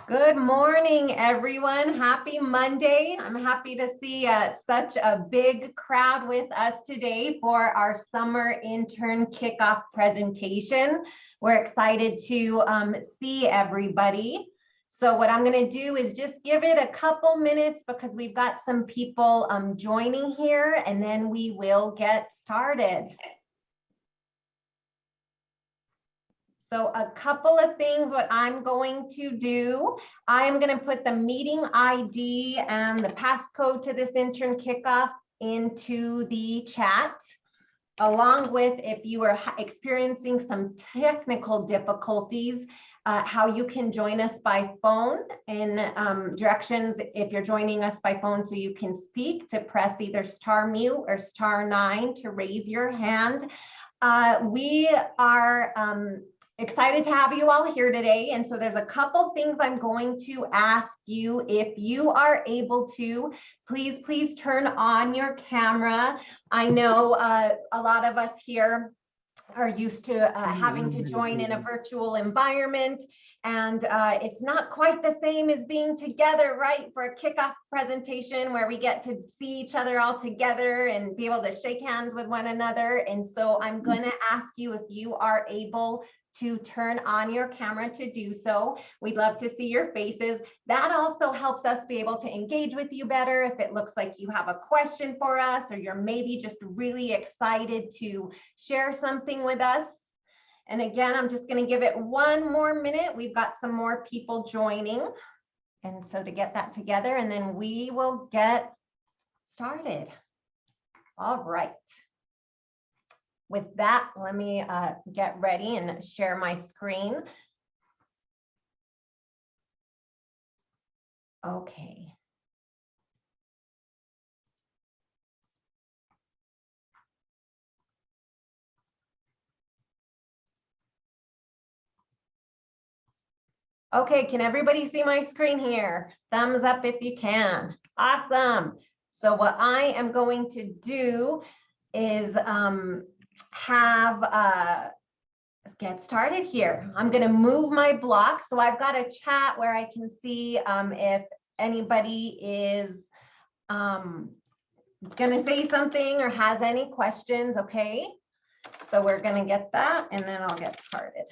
Good morning, everyone. Happy Monday. I'm happy to see such a big crowd with us today for our Summer Intern Kickoff presentation. We're excited to see everybody. So what I'm going to do is just give it a couple minutes because we've got some people joining here, and then we will get started. So a couple of things, what I'm going to do, I am going to put the meeting ID and the passcode to this intern kickoff into the chat, along with if you are experiencing some technical difficulties, how you can join us by phone in directions if you're joining us by phone so you can speak, to press either star mute or star 9 to raise your hand. We are excited to have you all here today. And so there's a couple things I'm going to ask you. If you are able to, please turn on your camera. I know a lot of us here are used to having to join in a virtual environment, and it's not quite the same as being together, right, for a kickoff presentation where we get to see each other all together and be able to shake hands with one another. And so I'm going to ask you if you are able to turn on your camera to do so. We'd love to see your faces. That also helps us be able to engage with you better. If it looks like you have a question for us, or you're maybe just really excited to share something with us. And again, I'm just going to give it one more minute. We've got some more people joining. And so to get that together, and then we will get started. All right. With that, let me get ready and share my screen. Okay. Okay, can everybody see my screen here? Thumbs up if you can. Awesome. So what I am going to do is get started here. I'm going to move my block. So I've got a chat where I can see if anybody is going to say something or has any questions. Okay, so we're going to get that, and then I'll get started.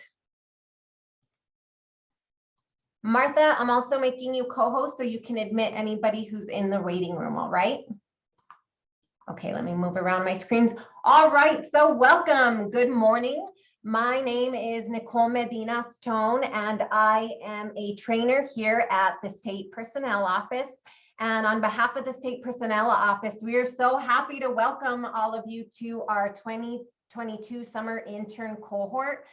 Martha, I'm also making you co-host so you can admit anybody who's in the waiting room, all right? Okay, let me move around my screens. All right, so welcome. Good morning. My name is Nicole Medina Stone, and I am a trainer here at the State Personnel Office. And on behalf of the State Personnel Office, we are so happy to welcome all of you to our 2022 Summer Intern Cohort.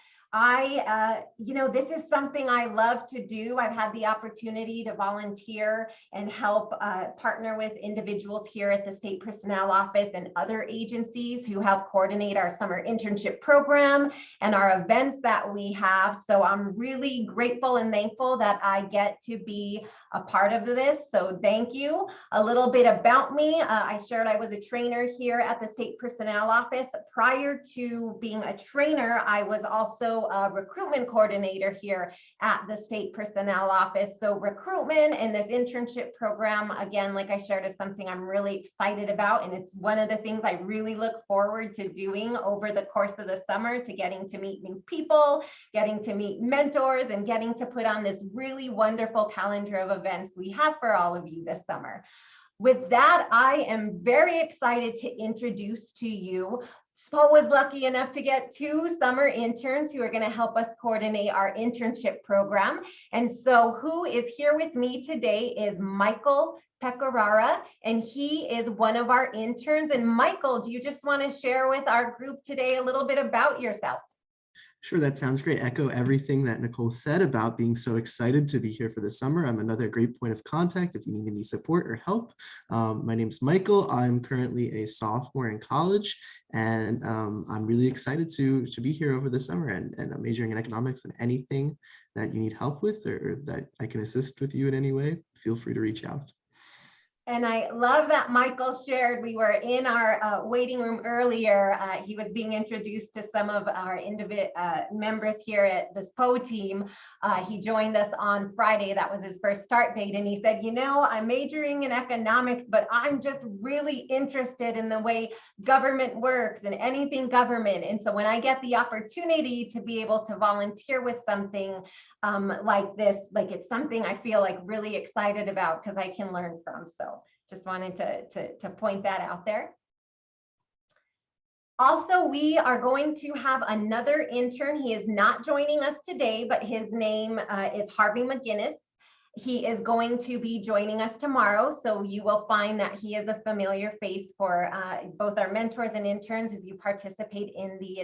This is something I love to do. I've had the opportunity to volunteer and help partner with individuals here at the State Personnel Office and other agencies who help coordinate our summer internship program and our events that we have. So I'm really grateful and thankful that I get to be a part of this. So thank you. A little bit about me. I shared I was a trainer here at the State Personnel Office. Prior to being a trainer, I was also a recruitment coordinator here at the State Personnel Office. So recruitment and this internship program, again, like I shared, is something I'm really excited about. And it's one of the things I really look forward to doing over the course of the summer, to getting to meet new people, getting to meet mentors, and getting to put on this really wonderful calendar of events we have for all of you this summer. With that, I am very excited to introduce to you. Spo was lucky enough to get 2 summer interns who are going to help us coordinate our internship program. And so who is here with me today is Michael Peccara, and he is one of our interns. And Michael, do you just want to share with our group today a little bit about yourself? Sure, that sounds great. Echo everything that Nicole said about being so excited to be here for the summer. I'm another great point of contact if you need any support or help. My name is Michael. I'm currently a sophomore in college, and I'm really excited to be here over the summer, and I'm majoring in economics, and anything that you need help with or that I can assist with you in any way, feel free to reach out. And I love that Michael shared, we were in our waiting room earlier. He was being introduced to some of our members here at the SPO team. He joined us on Friday. That was his first start date. And he said, you know, I'm majoring in economics, but I'm just really interested in the way government works and anything government. And so when I get the opportunity to be able to volunteer with something like this, like it's something I feel like really excited about because I can learn from. So just wanted to point that out there. Also, we are going to have another intern. He is not joining us today, but his name is Harvey McGinnis. He is going to be joining us tomorrow. So you will find that he is a familiar face for both our mentors and interns as you participate in the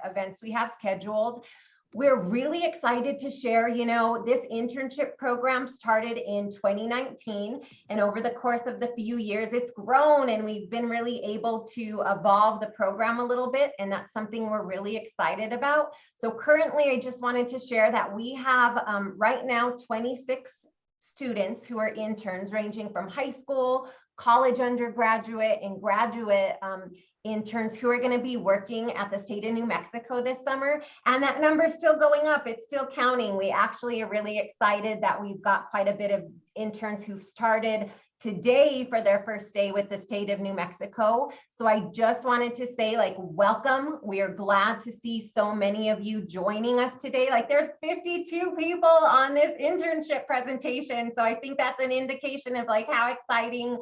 events we have scheduled. We're really excited to share, you know, this internship program started in 2019, and over the course of the few years, it's grown and we've been really able to evolve the program a little bit, and that's something we're really excited about. So currently, I just wanted to share that we have right now 26 students who are interns ranging from high school, college undergraduate, and graduate interns who are going to be working at the state of New Mexico this summer. And that number is still going up. It's still counting. We actually are really excited that we've got quite a bit of interns who've started today for their first day with the state of New Mexico. So I just wanted to say, like, welcome. We are glad to see so many of you joining us today. Like, there's 52 people on this internship presentation. So I think that's an indication of like how exciting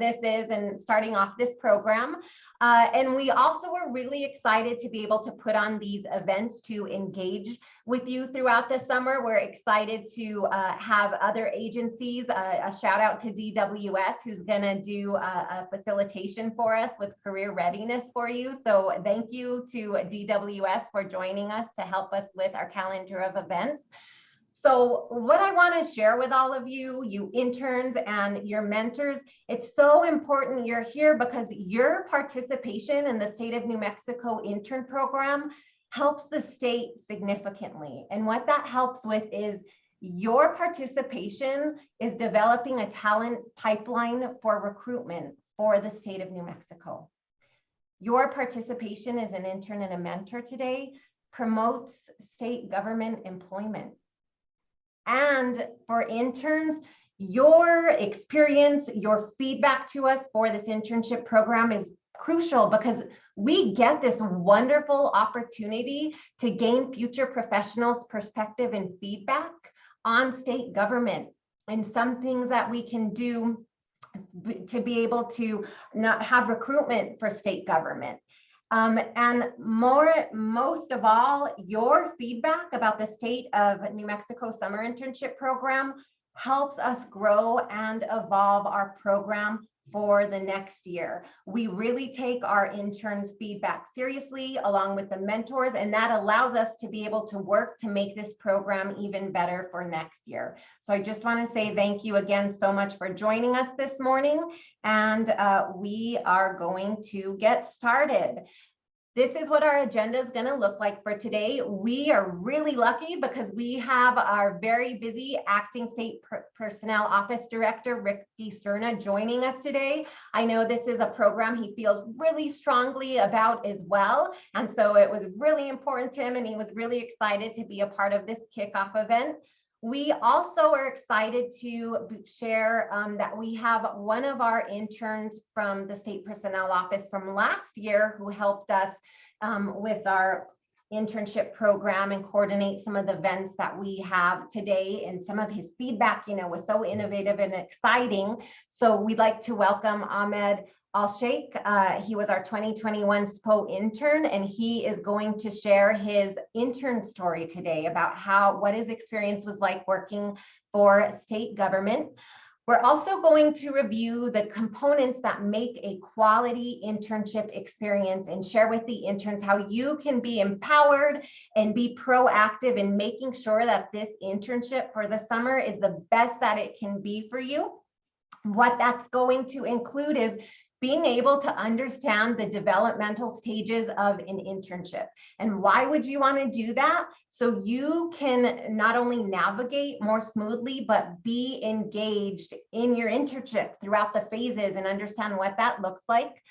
this is and starting off this program. And we also were really excited to be able to put on these events to engage with you throughout the summer. We're excited to have other agencies, a shout out to DWS, who's gonna do a facilitation for us with career readiness for you. So thank you to DWS for joining us to help us with our calendar of events. So what I want to share with all of you, you interns and your mentors, it's so important you're here because your participation in the state of New Mexico intern program helps the state significantly. And what that helps with is your participation is developing a talent pipeline for recruitment for the state of New Mexico. Your participation as an intern and a mentor today promotes state government employment. And for interns, your experience, your feedback to us for this internship program is crucial because we get this wonderful opportunity to gain future professionals' perspective and feedback on state government and some things that we can do to be able to not have recruitment for state government. And most of all, your feedback about the state of New Mexico Summer Internship Program helps us grow and evolve our program for the next year. We really take our interns' feedback seriously along with the mentors, and that allows us to be able to work to make this program even better for next year. So I just want to say thank you again so much for joining us this morning, and we are going to get started. This is what our agenda is going to look like for today. We are really lucky because we have our very busy acting state personnel office director, Ricky Serna, joining us today. I know this is a program he feels really strongly about as well. And so it was really important to him and he was really excited to be a part of this kickoff event. We also are excited to share that we have one of our interns from the state personnel office from last year who helped us with our internship program and coordinate some of the events that we have today, and some of his feedback, you know, was so innovative and exciting. So we'd like to welcome Ahmed Alsheikh. He was our 2021 SPO intern, and he is going to share his intern story today about what his experience was like working for state government. We're also going to review the components that make a quality internship experience and share with the interns how you can be empowered and be proactive in making sure that this internship for the summer is the best that it can be for you. What that's going to include is being able to understand the developmental stages of an internship. And why would you want to do that? So you can not only navigate more smoothly, but be engaged in your internship throughout the phases and understand what that looks like.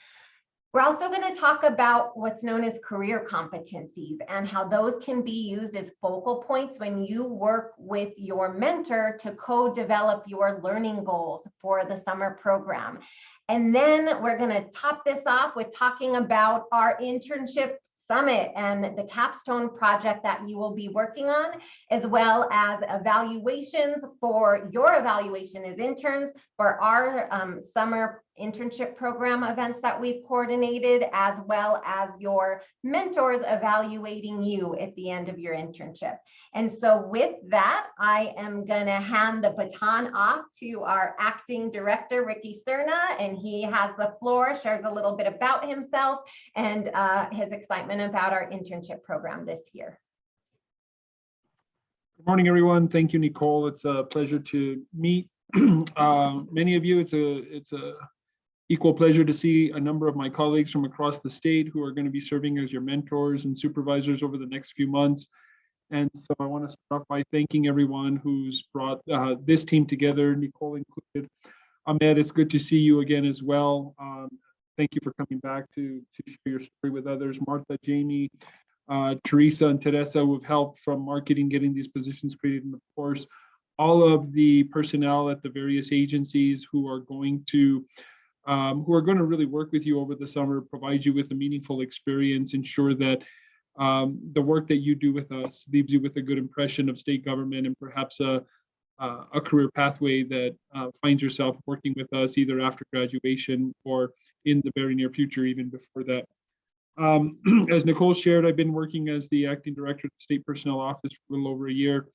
We're also going to talk about what's known as career competencies and how those can be used as focal points when you work with your mentor to co-develop your learning goals for the summer program. And then we're going to top this off with talking about our internship summit and the Capstone project that you will be working on, as well as evaluations for your evaluation as interns for our summer internship program events that we've coordinated, as well as your mentors evaluating you at the end of your internship. And so with that, I am gonna hand the baton off to our acting director, Ricky Serna, and he has the floor, shares a little bit about himself and his excitement about our internship program this year. Good morning, everyone. Thank you, Nicole. It's a pleasure to meet many of you. It's a equal pleasure to see a number of my colleagues from across the state who are going to be serving as your mentors and supervisors over the next few months. And so I want to start off by thanking everyone who's brought this team together, Nicole included. Ahmed, it's good to see you again as well. Thank you for coming back to share your story with others. Martha, Jamie, Teresa, and Teresa, who have helped from marketing, getting these positions created, and of course, all of the personnel at the various agencies who are going to really work with you over the summer, provide you with a meaningful experience, ensure that the work that you do with us leaves you with a good impression of state government and perhaps a career pathway that finds yourself working with us either after graduation or in the very near future, even before that. As Nicole shared, I've been working as the acting director of the State Personnel Office for a little over a year.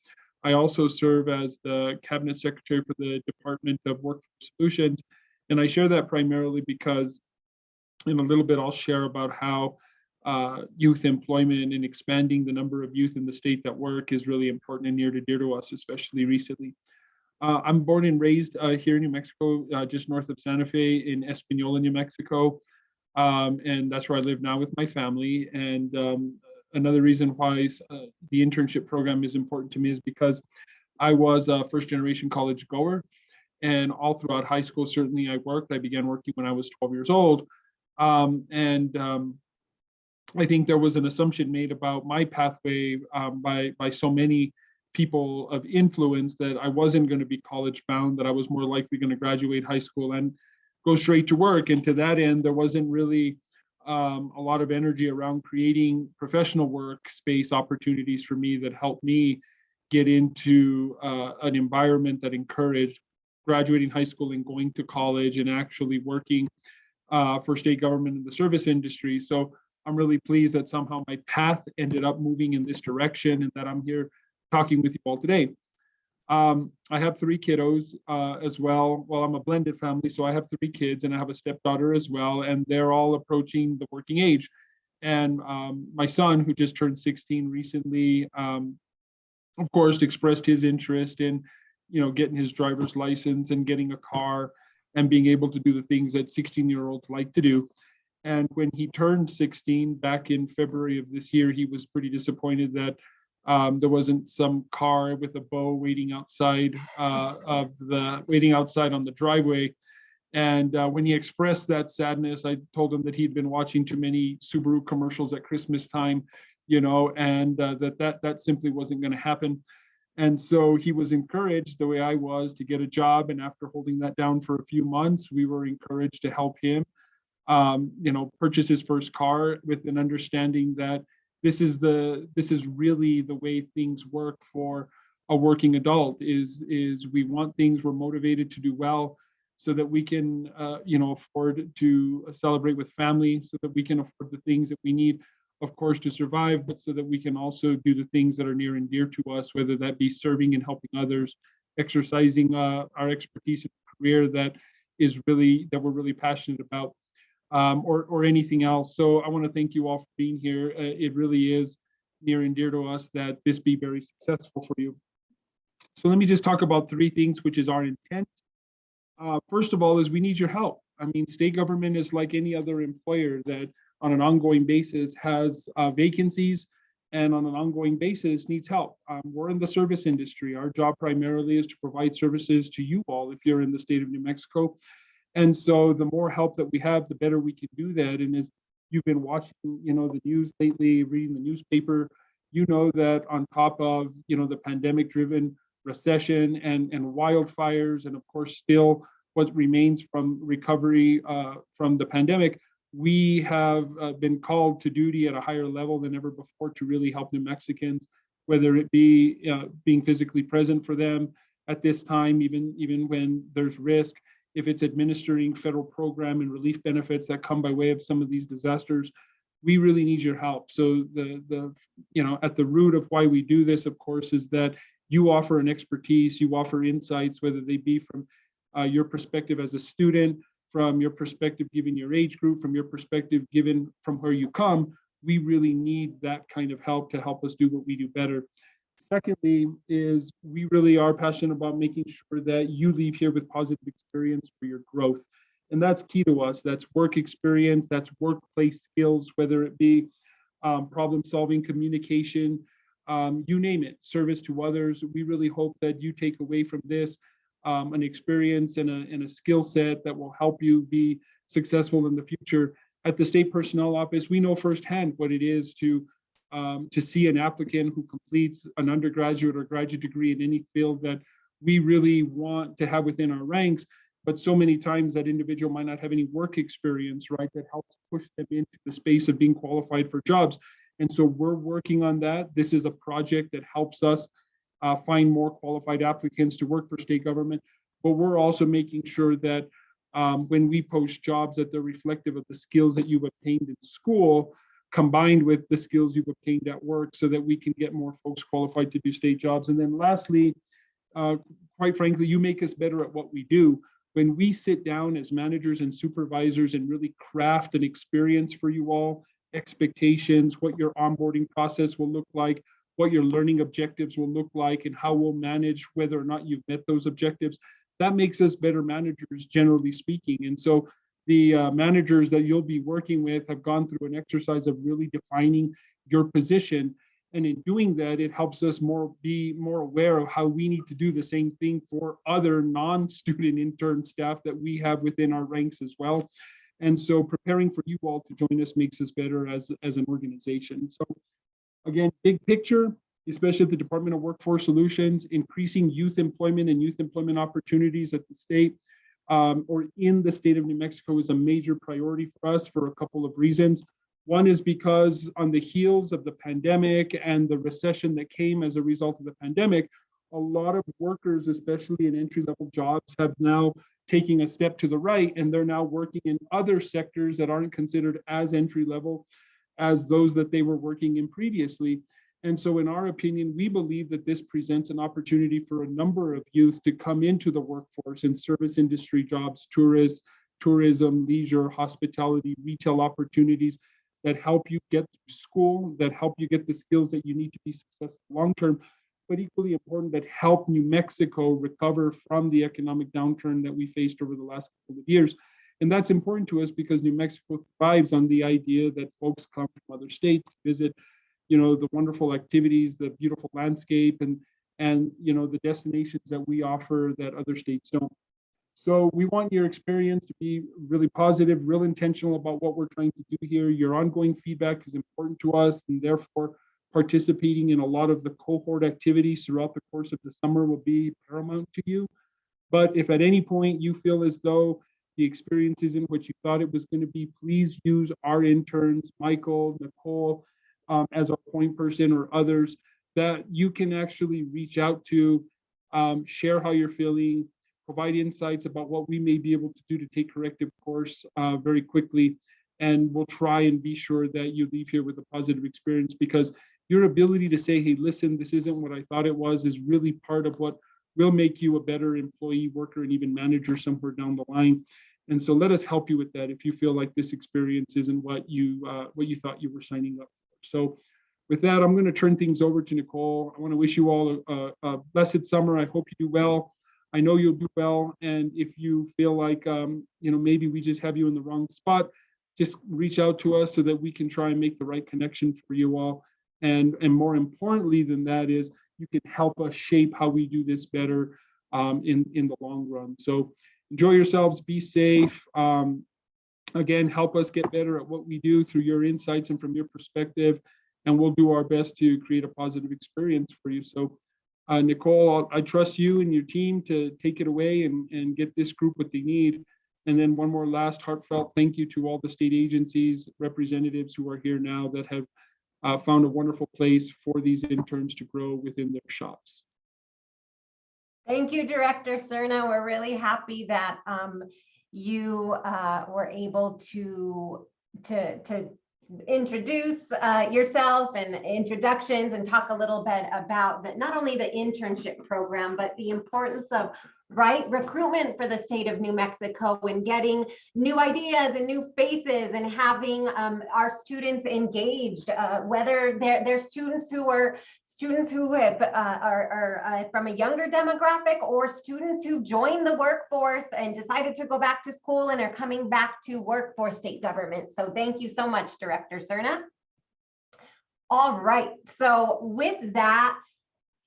I also serve as the Cabinet Secretary for the Department of Workforce Solutions. And I share that primarily because in a little bit, I'll share about how youth employment and expanding the number of youth in the state that work is really important and near and dear to us, especially recently. I'm born and raised here in New Mexico, just north of Santa Fe in Espanola, New Mexico. And that's where I live now with my family. And another reason why the internship program is important to me is because I was a first generation college goer. And all throughout high school, certainly I worked. I began working when I was 12 years old. I think there was an assumption made about my pathway by so many people of influence that I wasn't going to be college bound, that I was more likely going to graduate high school and go straight to work. And to that end, there wasn't really a lot of energy around creating professional workspace opportunities for me that helped me get into an environment that encouraged graduating high school and going to college and actually working for state government in the service industry. So I'm really pleased that somehow my path ended up moving in this direction and that I'm here talking with you all today. I have 3 kiddos as well. Well, I'm a blended family, so I have 3 kids and I have a stepdaughter as well, and they're all approaching the working age. And my son, who just turned 16 recently, of course, expressed his interest in, getting his driver's license and getting a car and being able to do the things that 16-year-olds like to do. And when he turned 16 back in February of this year, he was pretty disappointed that there wasn't some car with a bow waiting outside on the driveway. And when he expressed that sadness, I told him that he'd been watching too many Subaru commercials at Christmas time, and that simply wasn't going to happen. And so he was encouraged, the way I was, to get a job. And after holding that down for a few months, we were encouraged to help him, purchase his first car with an understanding that this is really the way things work for a working adult. Is we want things, we're motivated to do well, so that we can, afford to celebrate with family, so that we can afford the things that we need, of course, to survive, but so that we can also do the things that are near and dear to us, whether that be serving and helping others, exercising our expertise in a career that we're really passionate about, or anything else. So I want to thank you all for being here. It really is near and dear to us that this be very successful for you. So let me just talk about 3 things, which is our intent. First of all, is we need your help. I mean, state government is like any other employer that on an ongoing basis has vacancies and on an ongoing basis needs help. We're in the service industry. Our job primarily is to provide services to you all if you're in the state of New Mexico. And so the more help that we have, the better we can do that. And as you've been watching, the news lately, reading the newspaper, you know that on top of, the pandemic-driven recession and wildfires, and of course still what remains from recovery from the pandemic, we have been called to duty at a higher level than ever before to really help New Mexicans, whether it be being physically present for them at this time, even when there's risk, if it's administering federal program and relief benefits that come by way of some of these disasters. We really need your help. So at the root of why we do this, of course, is that you offer an expertise, you offer insights, whether they be from your perspective as a student, from your perspective given your age group, from your perspective given from where you come. We really need that kind of help to help us do what we do better. Secondly, is we really are passionate about making sure that you leave here with positive experience for your growth. And that's key to us. That's work experience, that's workplace skills, whether it be problem solving, communication, you name it, service to others. We really hope that you take away from this an experience and a skill set that will help you be successful in the future. At the State Personnel Office, we know firsthand what it is to see an applicant who completes an undergraduate or graduate degree in any field that we really want to have within our ranks. But so many times that individual might not have any work experience, right, that helps push them into the space of being qualified for jobs. And so we're working on that. This is a project that helps us find more qualified applicants to work for state government. But we're also making sure that when we post jobs, that they're reflective of the skills that you've obtained in school, combined with the skills you've obtained at work, so that we can get more folks qualified to do state jobs. And then lastly, quite frankly, you make us better at what we do. When we sit down as managers and supervisors and really craft an experience for you all, expectations, what your onboarding process will look like, what your learning objectives will look like, and how we'll manage whether or not you've met those objectives, that makes us better managers, generally speaking. And so the managers that you'll be working with have gone through an exercise of really defining your position. And in doing that, it helps us be more aware of how we need to do the same thing for other non-student intern staff that we have within our ranks as well. And so preparing for you all to join us makes us better as an organization. So again, big picture, especially at the Department of Workforce Solutions, increasing youth employment and youth employment opportunities at the state or in the state of New Mexico is a major priority for us for a couple of reasons. One is because on the heels of the pandemic and the recession that came as a result of the pandemic, a lot of workers, especially in entry-level jobs, have now taken a step to the right, and they're now working in other sectors that aren't considered as entry-level as those that they were working in previously. And so in our opinion, we believe that this presents an opportunity for a number of youth to come into the workforce in service industry jobs, tourism, leisure, hospitality, retail opportunities that help you get through school, that help you get the skills that you need to be successful long-term, but equally important, that help New Mexico recover from the economic downturn that we faced over the last couple of years. And that's important to us because New Mexico thrives on the idea that folks come from other states to visit, the wonderful activities, the beautiful landscape, and the destinations that we offer that other states don't. So we want your experience to be really positive, real intentional about what we're trying to do here. Your ongoing feedback is important to us, and therefore participating in a lot of the cohort activities throughout the course of the summer will be paramount to you. But if at any point you feel as though the experience isn't what you thought it was going to be, please use our interns, Michael, Nicole, as our point person or others that you can actually reach out to, share how you're feeling, provide insights about what we may be able to do to take corrective course very quickly. And we'll try and be sure that you leave here with a positive experience, because your ability to say, hey, listen, this isn't what I thought it was, is really part of what will make you a better employee, worker, and even manager somewhere down the line. And so let us help you with that if you feel like this experience isn't what you thought you were signing up for. So with that, I'm going to turn things over to Nicole. I want to wish you all a blessed summer. I hope you do well. I know you'll do well. And if you feel like, maybe we just have you in the wrong spot, just reach out to us so that we can try and make the right connection for you all. And more importantly than that is you can help us shape how we do this better in the long run. So enjoy yourselves, be safe. Again, help us get better at what we do through your insights and from your perspective, and we'll do our best to create a positive experience for you. So Nicole, I trust you and your team to take it away and get this group what they need. And then one more last heartfelt thank you to all the state agencies, representatives who are here now that have found a wonderful place for these interns to grow within their shops. Thank you, Director Serna. We're really happy that you were able to introduce yourself and introductions and talk a little bit about not only the internship program, but the importance of recruitment for the state of New Mexico and getting new ideas and new faces and having our students engaged, whether they're students who are from a younger demographic or students who joined the workforce and decided to go back to school and are coming back to work for state government. So thank you so much, Director Serna. All right, so with that,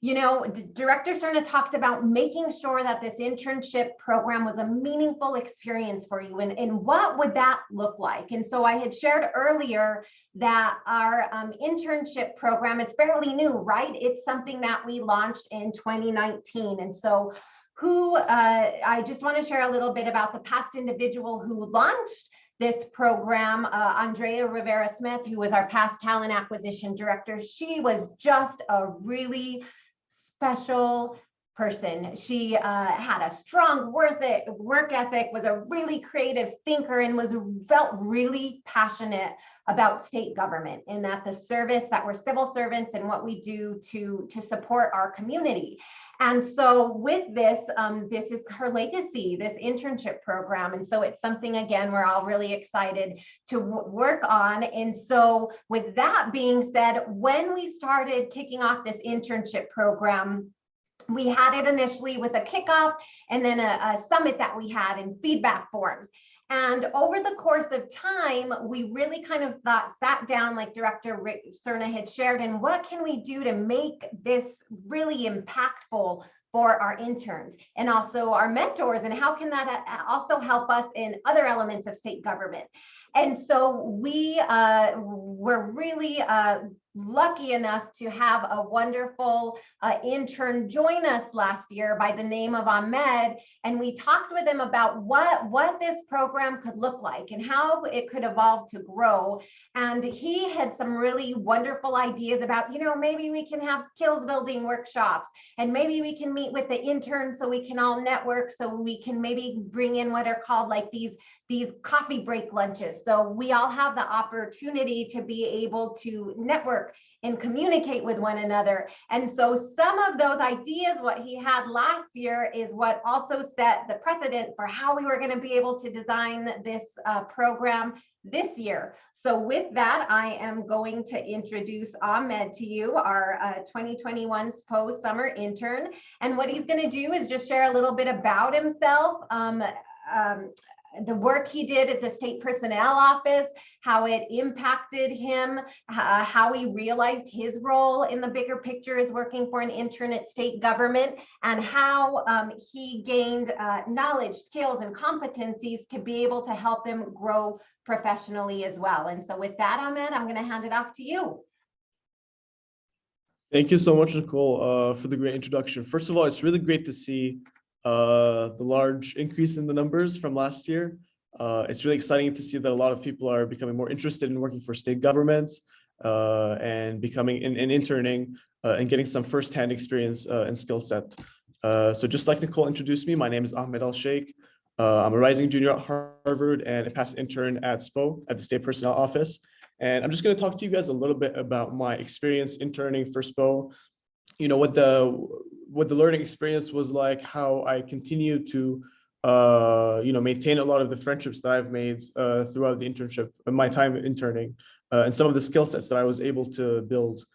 Director Serna talked about making sure that this internship program was a meaningful experience for you, and what would that look like? And so I had shared earlier that our internship program is fairly new, right? It's something that we launched in 2019. And so I just want to share a little bit about the past individual who launched this program, Andrea Rivera Smith, who was our past talent acquisition director. She was just a really special person. She had a strong work ethic, was a really creative thinker, and felt really passionate about state government and that we're civil servants and what we do to support our community. And so with this, this is her legacy, this internship program. And so it's something, again, we're all really excited to work on. And so with that being said, when we started kicking off this internship program, we had it initially with a kickoff and then a summit that we had in feedback forms. And over the course of time, we really kind of sat down, like Director Serna had shared, and what can we do to make this really impactful for our interns and also our mentors, and how can that also help us in other elements of state government? And so we were really lucky enough to have a wonderful intern join us last year by the name of Ahmed, and we talked with him about what this program could look like and how it could evolve to grow. And he had some really wonderful ideas about, maybe we can have skills building workshops, and maybe we can meet with the interns so we can all network, so we can maybe bring in what are called like these coffee break lunches. So we all have the opportunity to be able to network and communicate with one another. And so some of those ideas, what he had last year, is what also set the precedent for how we were going to be able to design this program this year. So with that, I am going to introduce Ahmed to you, our 2021 SPO summer intern. And what he's going to do is just share a little bit about himself, the work he did at the state personnel office, how it impacted him, how he realized his role in the bigger picture as working for an intern at state government, and how he gained knowledge, skills, and competencies to be able to help him grow professionally as well. And so with that, Ahmed, I'm going to hand it off to you. Thank you so much, Nicole, for the great introduction. First of all, it's really great to see the large increase in the numbers from last year. It's really exciting to see that a lot of people are becoming more interested in working for state governments and becoming and interning and getting some firsthand experience and skill set. So just like Nicole introduced me, my name is Ahmed Alsheikh. I'm a rising junior at Harvard and a past intern at SPO at the State Personnel Office. And I'm just going to talk to you guys a little bit about my experience interning for SPO. What the learning experience was like, how I continue to maintain a lot of the friendships that I've made throughout the internship, my time interning, and some of the skill sets that I was able to build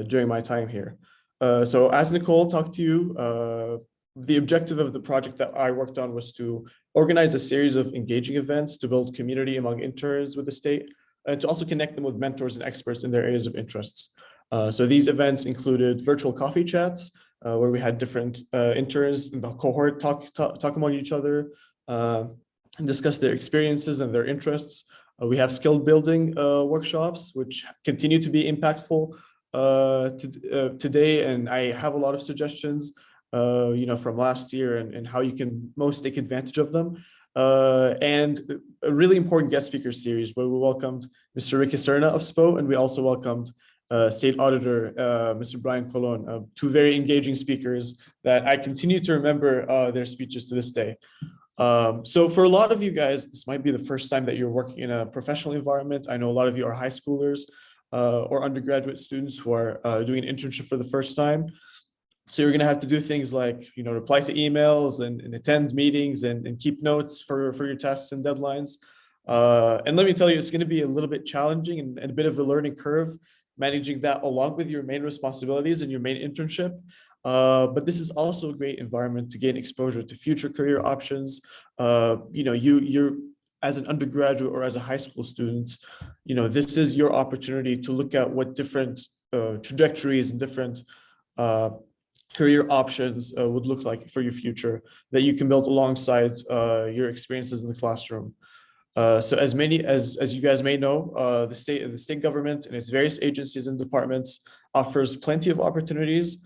during my time here. So as Nicole talked to you, the objective of the project that I worked on was to organize a series of engaging events to build community among interns with the state, and to also connect them with mentors and experts in their areas of interests. So these events included virtual coffee chats, where we had different interns in the cohort talk among each other, and discuss their experiences and their interests. We have skill building workshops, which continue to be impactful today, and I have a lot of suggestions from last year and how you can most take advantage of them. And a really important guest speaker series where we welcomed Mr. Ricky Serna of SPO, and we also welcomed State Auditor, Mr. Brian Colon, two very engaging speakers that I continue to remember their speeches to this day. So for a lot of you guys, this might be the first time that you're working in a professional environment. I know a lot of you are high schoolers or undergraduate students who are doing an internship for the first time. So you're going to have to do things like, reply to emails and attend meetings and keep notes for your tasks and deadlines. And let me tell you, it's going to be a little bit challenging and a bit of a learning curve, managing that along with your main responsibilities and your main internship. But this is also a great environment to gain exposure to future career options. You're as an undergraduate or as a high school student, this is your opportunity to look at what different trajectories and different career options would look like for your future that you can build alongside your experiences in the classroom. So as you guys may know, the state government and its various agencies and departments offers plenty of opportunities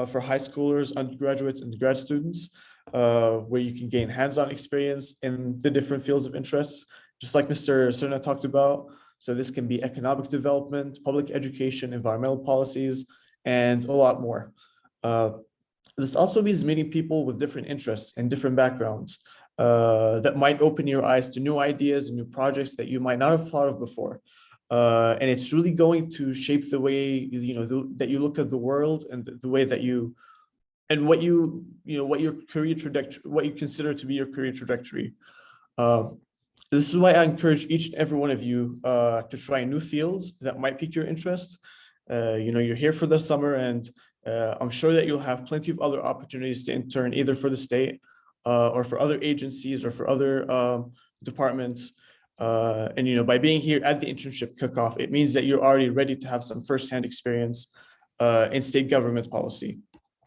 for high schoolers, undergraduates, and grad students, where you can gain hands-on experience in the different fields of interest, just like Mr. Serna talked about. So this can be economic development, public education, environmental policies, and a lot more. This also means meeting people with different interests and different backgrounds that might open your eyes to new ideas and new projects that you might not have thought of before. And it's really going to shape the way that you look at the world and the way that what your career trajectory, what you consider to be your career trajectory. This is why I encourage each and every one of you to try new fields that might pique your interest. You're here for the summer, and I'm sure that you'll have plenty of other opportunities to intern either for the state or for other agencies or for other departments. And by being here at the internship kickoff, it means that you're already ready to have some firsthand experience in state government policy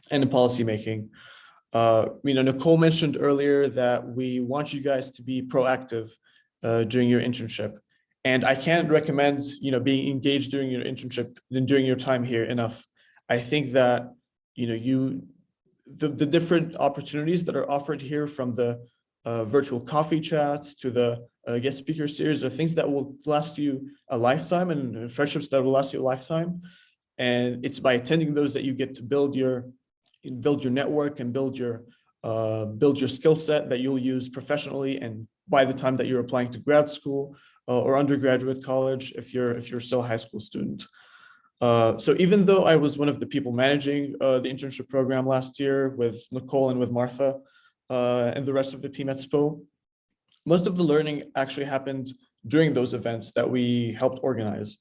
and in policy making. Nicole mentioned earlier that we want you guys to be proactive during your internship. And I can't recommend, being engaged during your internship and during your time here enough. I think that, the different opportunities that are offered here, from the virtual coffee chats to the guest speaker series, are things that will last you a lifetime, and friendships that will last you a lifetime. And it's by attending those that you get to build your network and build your skill set that you'll use professionally, and by the time that you're applying to grad school or undergraduate college, if you're still a high school student. So even though I was one of the people managing the internship program last year with Nicole and with Martha and the rest of the team at SPO, most of the learning actually happened during those events that we helped organize.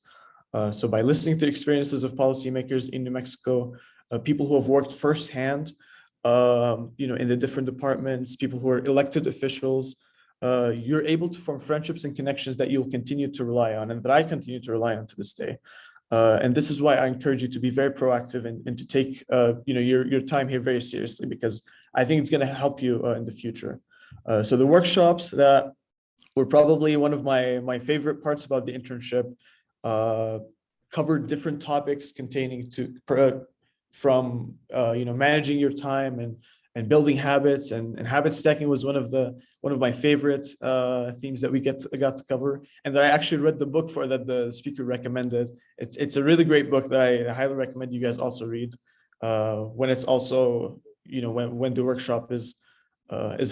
So by listening to the experiences of policymakers in New Mexico, people who have worked firsthand, in the different departments, people who are elected officials, you're able to form friendships and connections that you'll continue to rely on, and that I continue to rely on to this day. And this is why I encourage you to be very proactive and to take your time here very seriously, because I think it's going to help you in the future. So the workshops that were probably one of my favorite parts about the internship covered different topics from managing your time and building habits, and habit stacking was one of my favorite themes that we got to cover, and that I actually read the book for that the speaker recommended. It's a really great book that I highly recommend you guys also read when it's also when the workshop is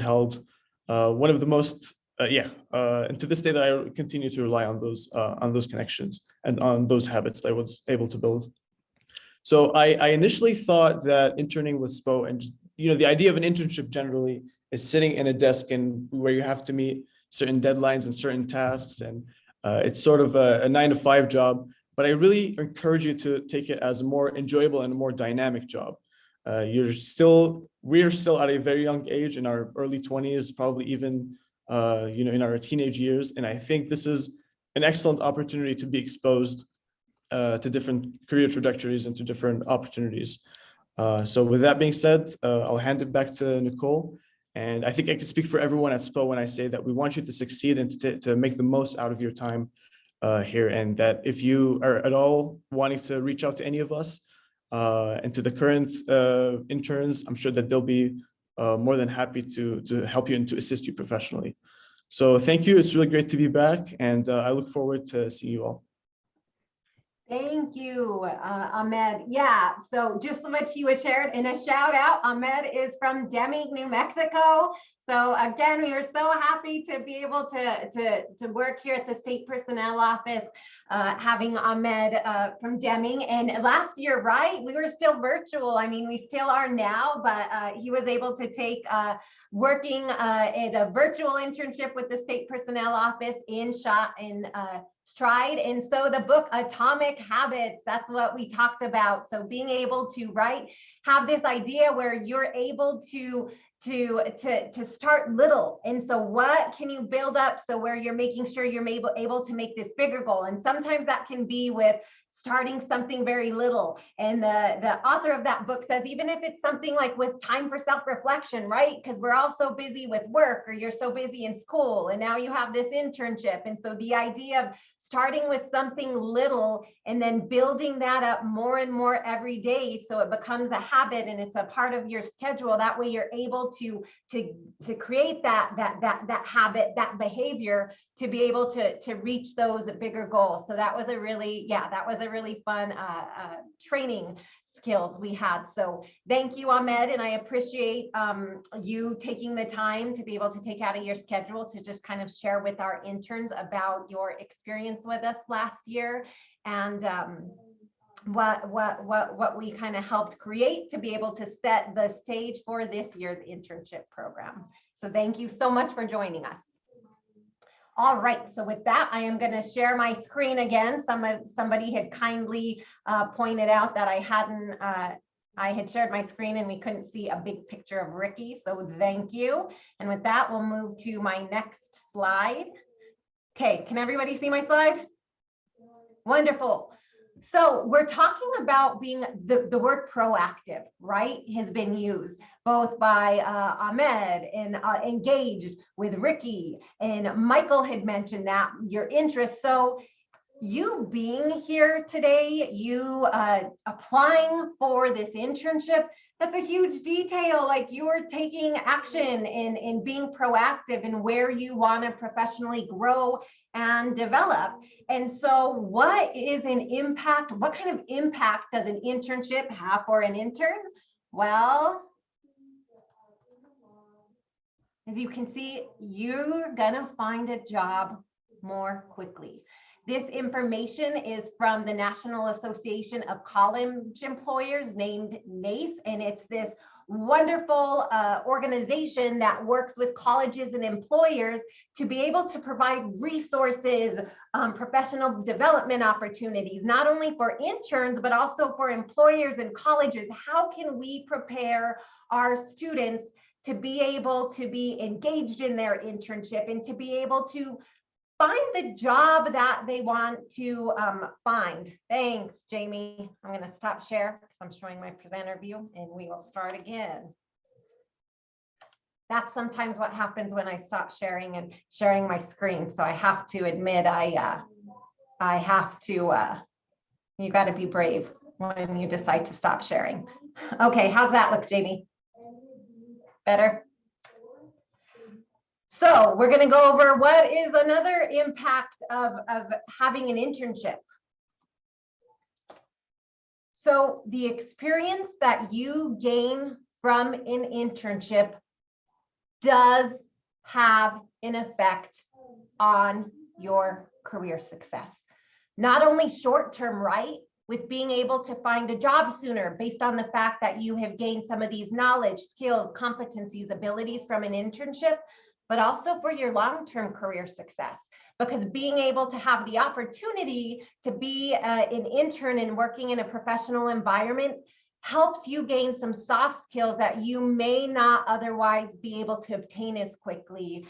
held. One of the most and to this day that I continue to rely on those connections and on those habits that I was able to build. So I initially thought that interning with SPO, and the idea of an internship generally is sitting in a desk and where you have to meet certain deadlines and certain tasks, and it's sort of a 9-to-5 job. But I really encourage you to take it as a more enjoyable and a more dynamic job. we're still at a very young age, in our early 20s, probably even in our teenage years. And I think this is an excellent opportunity to be exposed to different career trajectories and to different opportunities. So with that being said, I'll hand it back to Nicole. And I think I can speak for everyone at SPO when I say that we want you to succeed and to make the most out of your time here. And that if you are at all wanting to reach out to any of us and to the current interns, I'm sure that they'll be more than happy to help you and to assist you professionally. So thank you. It's really great to be back. And I look forward to seeing you all. Thank you, Ahmed. Yeah, so just what you shared, and a shout out, Ahmed is from Deming, New Mexico. So again, we are so happy to be able to work here at the State Personnel Office, having Ahmed from Deming. And last year, right, we were still virtual. I mean, we still are now, but he was able to take working in a virtual internship with the State Personnel Office in Stride. And so the book Atomic Habits, that's what we talked about. So being able to have this idea where you're able to start little. And so what can you build up so where you're making sure you're able to make this bigger goal? And sometimes that can be with starting something very little. And the author of that book says, even if it's something like with time for self-reflection, right? Because we're all so busy with work, or you're so busy in school, and now you have this internship. And so the idea of starting with something little and then building that up more and more every day, so it becomes a habit and it's a part of your schedule. That way you're able to create that habit, that behavior, to be able to reach those bigger goals. So that was a really fun training skills we had. So thank you, Ahmed, and I appreciate you taking the time to be able to take out of your schedule to just kind of share with our interns about your experience with us last year, and what we kind of helped create to be able to set the stage for this year's internship program. So thank you so much for joining us. All right, so with that, I am going to share my screen again. Somebody had kindly pointed out that I had shared my screen and we couldn't see a big picture of Ricky, so thank you. And with that, we'll move to my next slide. Okay, can everybody see my slide? Wonderful. So we're talking about being the word proactive, right, has been used both by Ahmed and engaged with Ricky, and Michael had mentioned that your interest. So you being here today, you applying for this internship, that's a huge detail. Like, you're taking action in being proactive in where you want to professionally grow and develop. And so what is an impact? What kind of impact does an internship have for an intern? Well, as you can see, you're gonna find a job more quickly. This information is from the National Association of College Employers, named NACE, and it's this wonderful organization that works with colleges and employers to be able to provide resources, professional development opportunities, not only for interns, but also for employers and colleges. How can we prepare our students to be able to be engaged in their internship and to be able to find the job that they want to find? Thanks, Jamie. I'm going to stop share because I'm showing my presenter view, and we will start again. That's sometimes what happens when I stop sharing and sharing my screen. So I have to admit, I have to, you got to be brave when you decide to stop sharing. Okay, how's that look, Jamie? Better? So we're going to go over what is another impact of having an internship. So the experience that you gain from an internship does have an effect on your career success. Not only short-term, right, with being able to find a job sooner based on the fact that you have gained some of these knowledge, skills, competencies, abilities from an internship, but also for your long-term career success. Because being able to have the opportunity to be an intern and working in a professional environment helps you gain some soft skills that you may not otherwise be able to obtain as quickly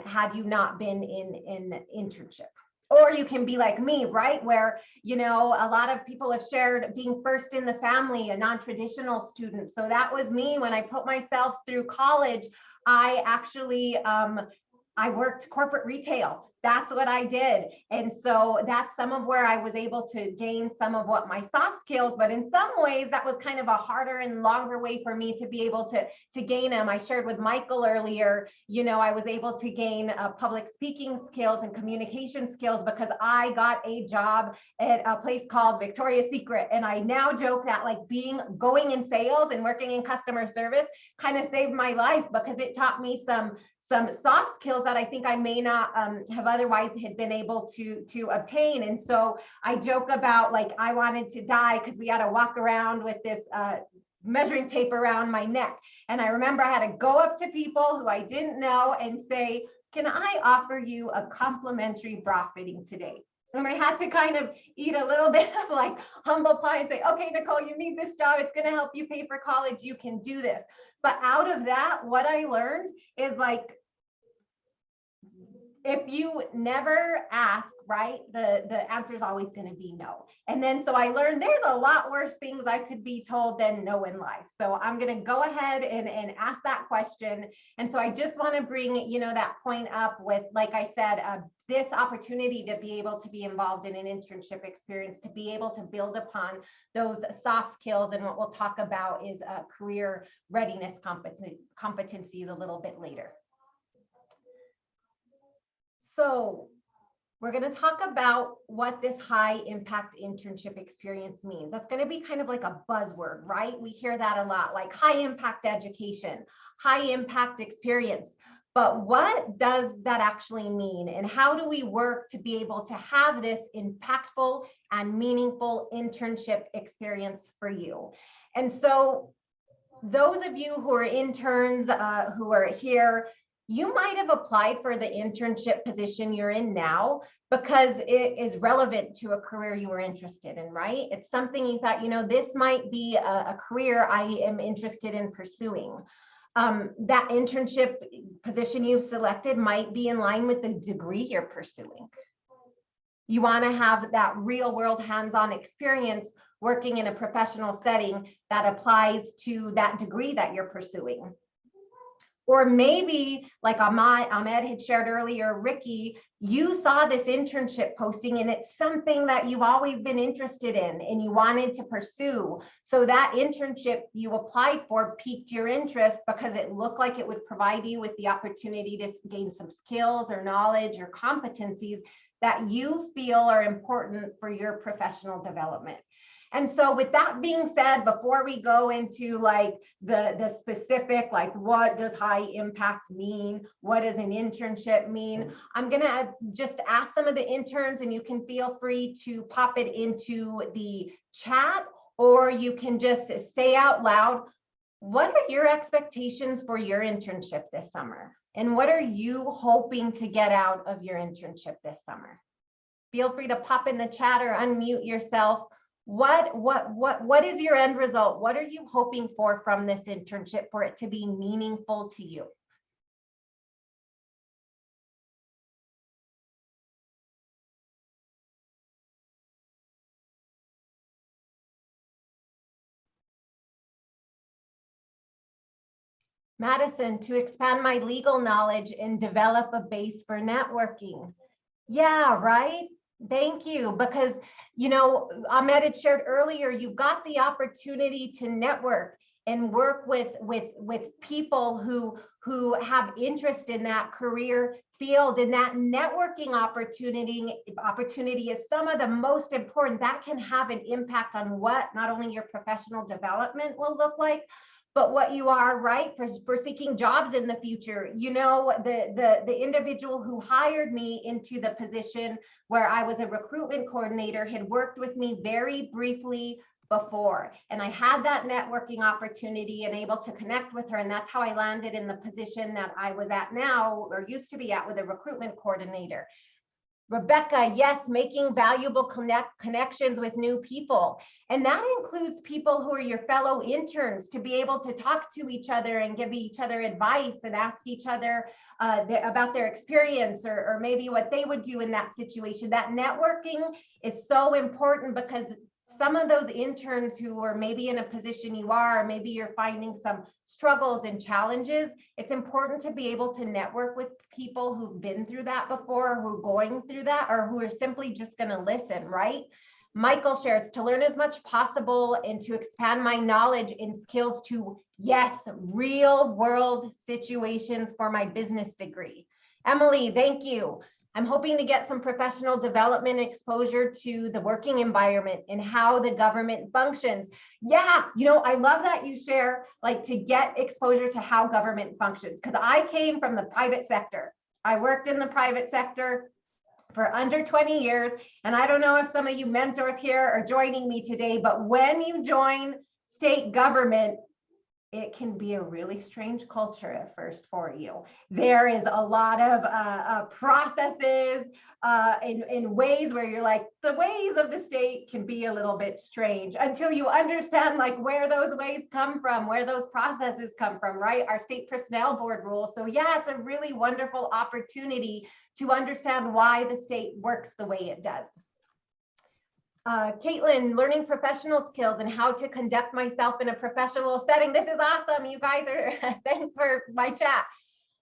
had you not been in internship. Or you can be like me, right? Where, you know, a lot of people have shared being first in the family, a non-traditional student. So that was me when I put myself through college. I actually, I worked corporate retail. That's what I did. And so that's some of where I was able to gain some of what my soft skills, but in some ways that was kind of a harder and longer way for me to be able to gain them. I shared with Michael earlier, you know, I was able to gain public speaking skills and communication skills because I got a job at a place called Victoria's Secret. And I now joke that like going in sales and working in customer service kind of saved my life because it taught me some soft skills that I think I may not have otherwise had been able to obtain. And so I joke about like, I wanted to die because we had to walk around with this measuring tape around my neck. And I remember I had to go up to people who I didn't know and say, can I offer you a complimentary bra fitting today? And I had to kind of eat a little bit of like humble pie and say, okay, Nicole, you need this job. It's going to help you pay for college. You can do this. But out of that, what I learned is like, if you never ask, right, the answer is always going to be no. And then so I learned there's a lot worse things I could be told than no in life. So I'm going to go ahead and ask that question. And so I just want to bring, you know, that point up with, like I said, this opportunity to be able to be involved in an internship experience, to be able to build upon those soft skills. And what we'll talk about is career readiness competencies a little bit later. So we're going to talk about what this high impact internship experience means. That's going to be kind of like a buzzword, right? We hear that a lot, like high impact education, high impact experience. But what does that actually mean? And how do we work to be able to have this impactful and meaningful internship experience for you? And so those of you who are interns who are here, you might have applied for the internship position you're in now because it is relevant to a career you were interested in, right? It's something you thought, you know, this might be a career I am interested in pursuing. That internship position you've selected might be in line with the degree you're pursuing. You want to have that real world hands-on experience working in a professional setting that applies to that degree that you're pursuing. Or maybe like Ahmed had shared earlier, Ricky, you saw this internship posting and it's something that you've always been interested in and you wanted to pursue. So that internship you applied for piqued your interest because it looked like it would provide you with the opportunity to gain some skills or knowledge or competencies that you feel are important for your professional development. And so with that being said, before we go into like the specific, like what does high impact mean? What does an internship mean? I'm gonna just ask some of the interns and you can feel free to pop it into the chat, or you can just say out loud, what are your expectations for your internship this summer? And what are you hoping to get out of your internship this summer? Feel free to pop in the chat or unmute yourself. What is your end result? What are you hoping for from this internship for it to be meaningful to you? Madison, to expand my legal knowledge and develop a base for networking. Yeah, right. Thank you. Because, you know, Ahmed had shared earlier, you've got the opportunity to network and work with people who have interest in that career field, and that networking opportunity is some of the most important. That can have an impact on what not only your professional development will look like, but what you are, right, for seeking jobs in the future. You know, the individual who hired me into the position where I was a recruitment coordinator had worked with me very briefly before, and I had that networking opportunity and able to connect with her, and that's how I landed in the position that I was at now, or used to be at, with a recruitment coordinator. Rebecca, yes, making valuable connections with new people. And that includes people who are your fellow interns, to be able to talk to each other and give each other advice and ask each other about their experience, or maybe what they would do in that situation. That networking is so important, because some of those interns who are maybe in a position you are, maybe you're finding some struggles and challenges, it's important to be able to network with people who've been through that before, who are going through that, or who are simply just going to listen, right? Michael shares, to learn as much possible and to expand my knowledge and skills to, yes, real world situations for my business degree. Emily, thank you. I'm hoping to get some professional development exposure to the working environment and how the government functions. Yeah, you know, I love that you share, like, to get exposure to how government functions, because I came from the private sector. I worked in the private sector for under 20 years. And I don't know if some of you mentors here are joining me today, but when you join state government, it can be a really strange culture at first for you. There is a lot of processes in ways where you're like, the ways of the state can be a little bit strange until you understand, like, where those ways come from, where those processes come from, right? Our state personnel board rules. So yeah, it's a really wonderful opportunity to understand why the state works the way it does. Caitlin, learning professional skills and how to conduct myself in a professional setting. This is awesome. You guys are, thanks for my chat.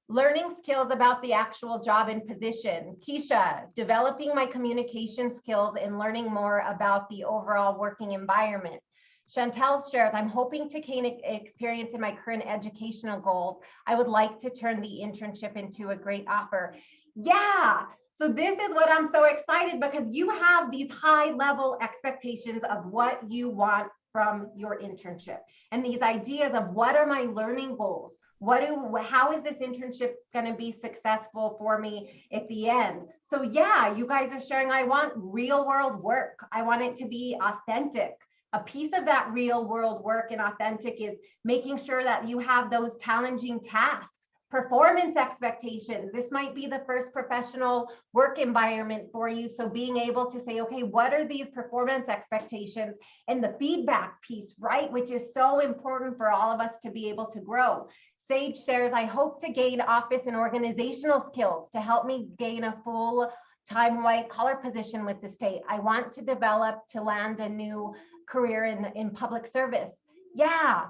Learning skills about the actual job and position. Keisha, developing my communication skills and learning more about the overall working environment. Chantel shares, I'm hoping to gain experience in my current educational goals. I would like to turn the internship into a great offer. Yeah. So this is what I'm so excited, because you have these high level expectations of what you want from your internship, and these ideas of what are my learning goals? How is this internship going to be successful for me at the end? So yeah, you guys are sharing, I want real world work. I want it to be authentic. A piece of that real world work and authentic is making sure that you have those challenging tasks. Performance expectations. This might be the first professional work environment for you. So being able to say, okay, what are these performance expectations? And the feedback piece, right? Which is so important for all of us to be able to grow. Sage shares, I hope to gain office and organizational skills to help me gain a full-time white collar position with the state. I want to develop to land a new career in public service. Yeah.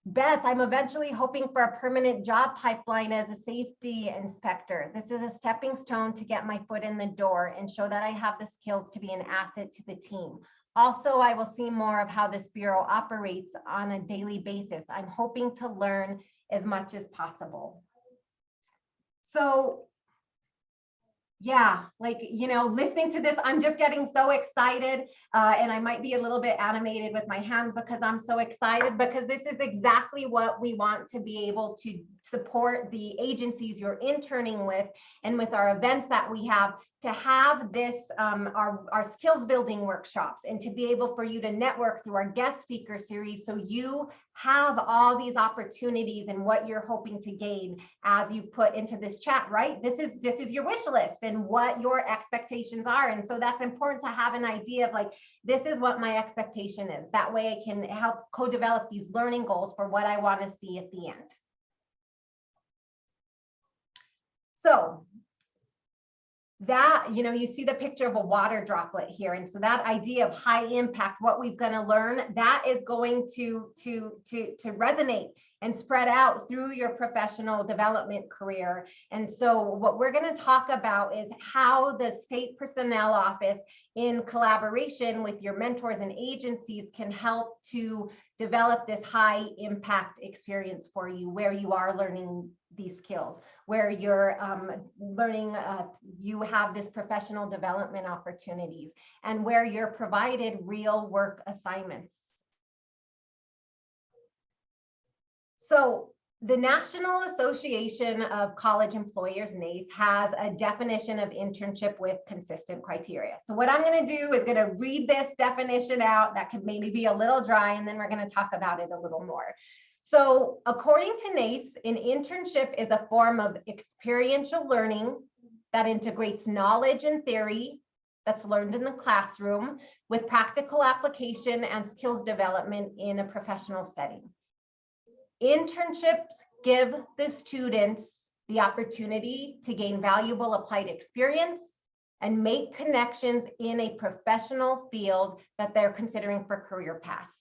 Beth, I'm eventually hoping for a permanent job pipeline as a safety inspector. This is a stepping stone to get my foot in the door and show that I have the skills to be an asset to the team. Also, I will see more of how this bureau operates on a daily basis. I'm hoping to learn as much as possible. So yeah, like, you know, listening to this, I'm just getting so excited, and I might be a little bit animated with my hands because I'm so excited, because this is exactly what we want to be able to support the agencies you're interning with, and with our events that we have, to have this, our skills building workshops, and to be able for you to network through our guest speaker series. So you have all these opportunities and what you're hoping to gain as you've put into this chat, right? This is your wish list and what your expectations are. And so that's important to have an idea of, like, this is what my expectation is. That way I can help co-develop these learning goals for what I want to see at the end. So that, you know, you see the picture of a water droplet here. And so that idea of high impact, what we're going to learn, that is going to resonate and spread out through your professional development career. And so what we're going to talk about is how the state personnel office, in collaboration with your mentors and agencies, can help to develop this high impact experience for you, where you are learning these skills, where you're learning, you have this professional development opportunities, and where you're provided real work assignments. So the National Association of College Employers, NACE, has a definition of internship with consistent criteria. So what I'm going to do is going to read this definition out. That could maybe be a little dry, and then we're going to talk about it a little more. So according to NACE, an internship is a form of experiential learning that integrates knowledge and theory that's learned in the classroom with practical application and skills development in a professional setting. Internships give the students the opportunity to gain valuable applied experience and make connections in a professional field that they're considering for career paths.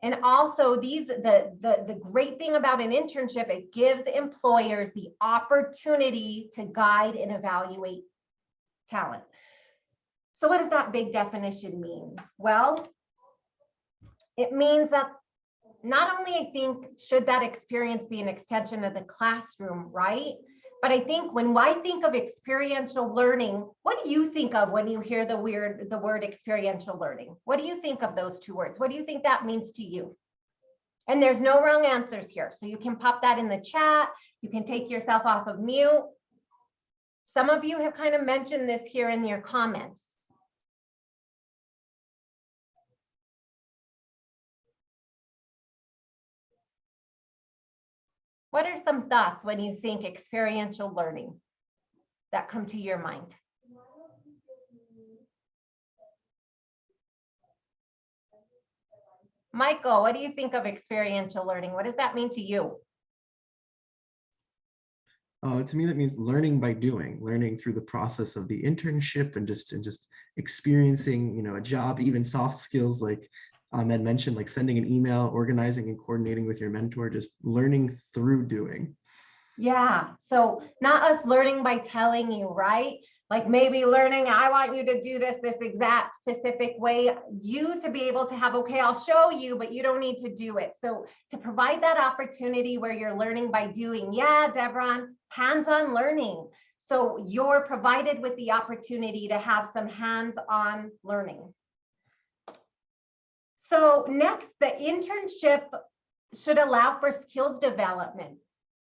And also the great thing about an internship, it gives employers the opportunity to guide and evaluate talent. So what does that big definition mean? Well, it means that not only I think should that experience be an extension of the classroom, right? But I think when I think of experiential learning, what do you think of when you hear the word experiential learning? What do you think of those two words? What do you think that means to you? And there's no wrong answers here. So you can pop that in the chat. You can take yourself off of mute. Some of you have kind of mentioned this here in your comments. What are some thoughts when you think experiential learning that come to your mind? Michael, what do you think of experiential learning? What does that mean to you? To me, that means learning by doing, learning through the process of the internship and just experiencing, you know, a job, even soft skills like Ahmed mentioned, like sending an email, organizing and coordinating with your mentor, just learning through doing. Yeah, so not us learning by telling you, right? Like maybe learning, I want you to do this exact specific way, you to be able to have, okay, I'll show you, but you don't need to do it. So to provide that opportunity where you're learning by doing, yeah, Devron, hands-on learning. So you're provided with the opportunity to have some hands-on learning. So next, the internship should allow for skills development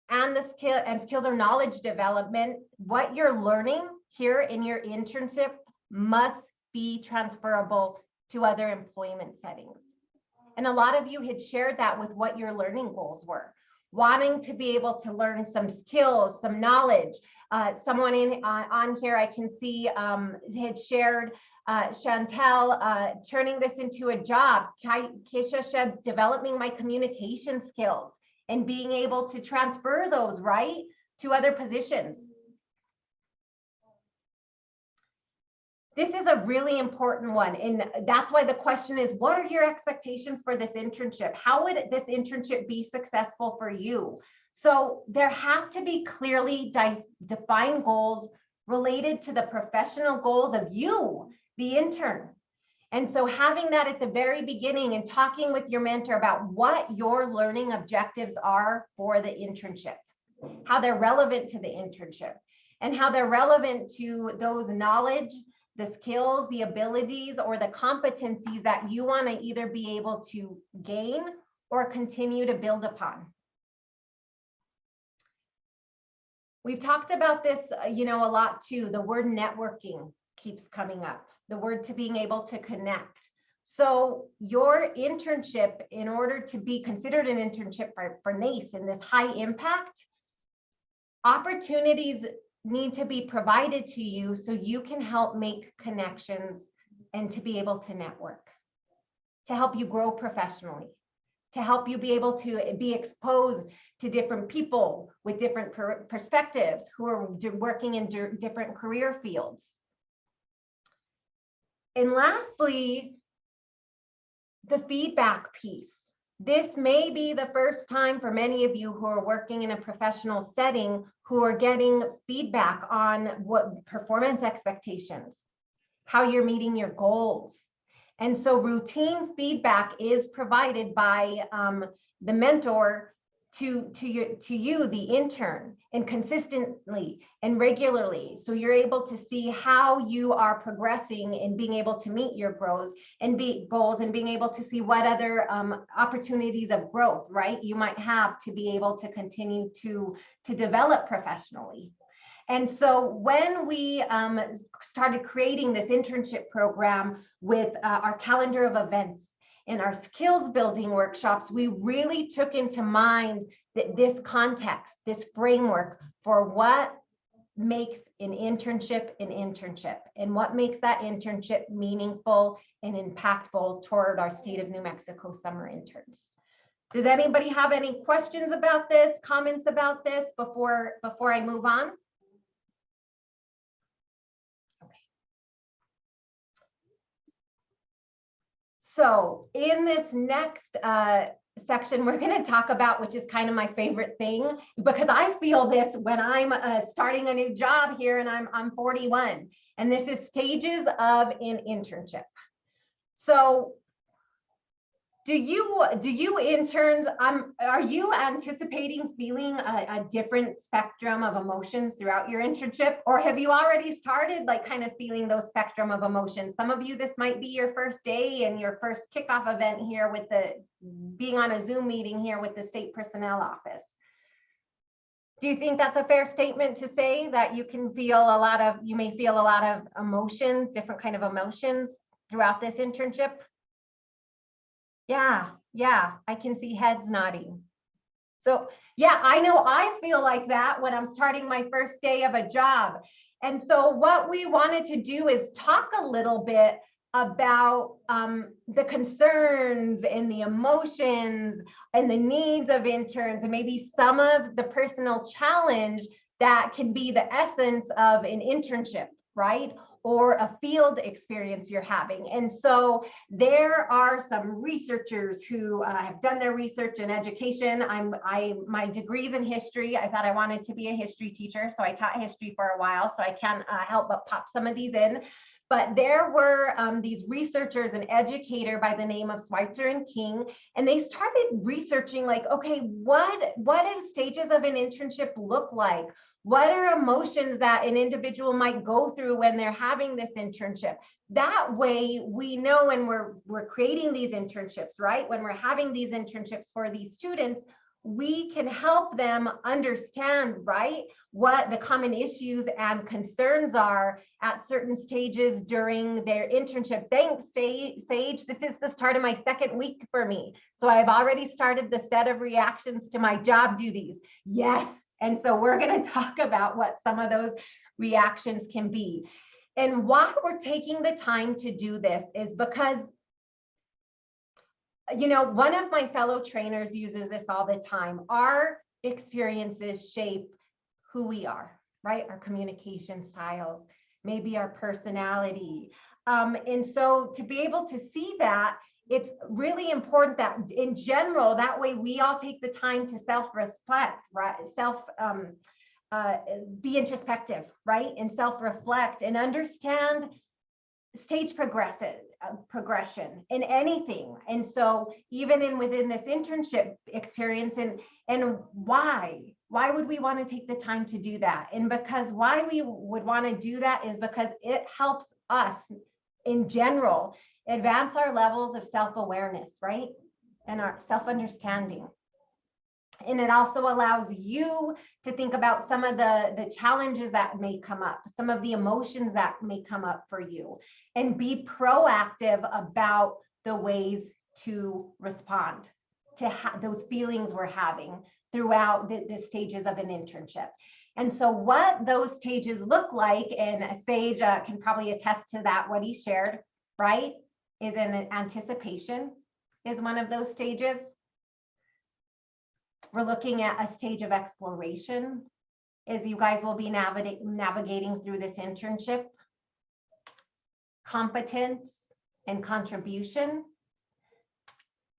and skills or knowledge development. What you're learning here in your internship must be transferable to other employment settings. And a lot of you had shared that with what your learning goals were. Wanting to be able to learn some skills, some knowledge. Someone on here I can see had shared Chantel, turning this into a job. Keisha said, developing my communication skills and being able to transfer those, right, to other positions. This is a really important one. And that's why the question is, what are your expectations for this internship? How would this internship be successful for you? So there have to be clearly defined goals related to the professional goals of you, the intern. And so having that at the very beginning and talking with your mentor about what your learning objectives are for the internship, how they're relevant to the internship, and how they're relevant to those knowledge, the skills, the abilities, or the competencies that you want to either be able to gain or continue to build upon. We've talked about this, you know, a lot too. The word networking keeps coming up. The word to being able to connect. So your internship, in order to be considered an internship for NACE in this high impact, opportunities need to be provided to you so you can help make connections and to be able to network, to help you grow professionally, to help you be able to be exposed to different people with different perspectives who are working in different career fields. And lastly, the feedback piece. This may be the first time for many of you who are working in a professional setting who are getting feedback on what performance expectations, how you're meeting your goals. And so routine feedback is provided by the mentor to you, the intern, and consistently and regularly. So you're able to see how you are progressing and being able to meet your goals and being able to see what other opportunities of growth, right, you might have to be able to continue to develop professionally. And so when we started creating this internship program with our calendar of events, in our skills building workshops, we really took into mind that this context, this framework for what makes an internship and what makes that internship meaningful and impactful toward our state of New Mexico summer interns. Does anybody have any questions about this, comments about this before I move on? Okay. So in this next section, we're going to talk about, which is kind of my favorite thing, because I feel this when I'm starting a new job here and I'm 41, and this is stages of an internship. So do you interns, are you anticipating feeling a different spectrum of emotions throughout your internship, or have you already started like kind of feeling those spectrum of emotions? Some of you, this might be your first day and your first kickoff event here with being on a Zoom meeting here with the state personnel office. Do you think that's a fair statement to say that you can feel you may feel a lot of emotions, different kind of emotions throughout this internship? Yeah, I can see heads nodding. So yeah, I know I feel like that when I'm starting my first day of a job. And so what we wanted to do is talk a little bit about the concerns and the emotions and the needs of interns, and maybe some of the personal challenge that can be the essence of an internship, right? Or a field experience you're having. And so there are some researchers who have done their research in education. My degree's in history. I thought I wanted to be a history teacher, so I taught history for a while, so I can't help but pop some of these in. But there were these researchers, an educator by the name of Schweitzer and King, and they started researching like, okay, what do stages of an internship look like? What are emotions that an individual might go through when they're having this internship? That way we know when we're creating these internships, right? When we're having these internships for these students, we can help them understand, right, what the common issues and concerns are at certain stages during their internship. Thanks, Sage. This is the start of my second week for me. So I've already started the set of reactions to my job duties. Yes. And so we're going to talk about what some of those reactions can be. And why we're taking the time to do this is because, you know, one of my fellow trainers uses this all the time. Our experiences shape who we are, right? Our communication styles, maybe our personality. And so to be able to see that, it's really important that in general, that way we all take the time to self-reflect, right? Be introspective, right? And self-reflect and understand stage progression in anything. And so even within this internship experience, and why would we want to take the time to do that? And because why we would want to do that is because it helps us in general advance our levels of self-awareness, right? And our self-understanding. And it also allows you to think about some of the challenges that may come up, some of the emotions that may come up for you, and be proactive about the ways to respond to those feelings we're having throughout the stages of an internship. And so what those stages look like, and Sage can probably attest to that, what he shared, right, is an anticipation is one of those stages. We're looking at a stage of exploration as you guys will be navigating through this internship. Competence and contribution,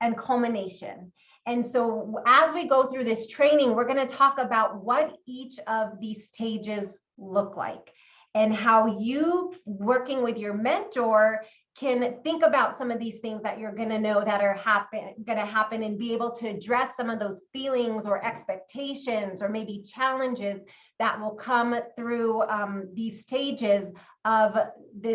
and culmination. And so as we go through this training, we're going to talk about what each of these stages look like and how you, working with your mentor, can think about some of these things that you're going to know that are going to happen and be able to address some of those feelings or expectations or maybe challenges that will come through these stages of